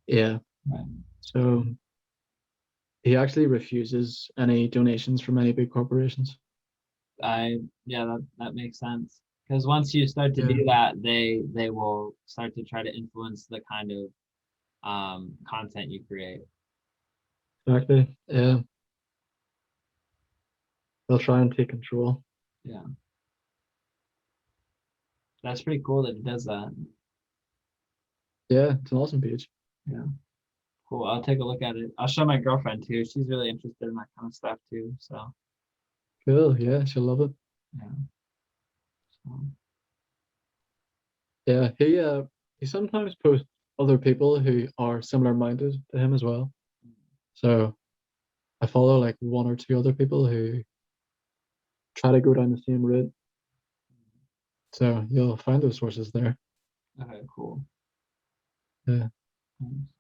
Speaker 1: Yeah.
Speaker 2: Right.
Speaker 1: So he actually refuses any donations from any big corporations.
Speaker 2: Yeah, that makes sense. Because once you start to
Speaker 1: Yeah,
Speaker 2: do that, they will start to try to influence the kind of content you create.
Speaker 1: exactly. Yeah, they'll try and take control.
Speaker 2: Yeah, that's pretty cool that it does that.
Speaker 1: Yeah, it's an awesome page.
Speaker 2: Yeah, cool. I'll take a look at it. I'll show my girlfriend too. She's really interested in that kind of stuff too. So
Speaker 1: Cool. Yeah, she'll love it.
Speaker 2: yeah. So,
Speaker 1: Yeah, he sometimes posts other people who are similar minded to him as well. So I follow like one or two other people who try to go down the same route. So you'll find those sources there.
Speaker 2: okay, cool.
Speaker 1: Yeah.
Speaker 2: Thanks.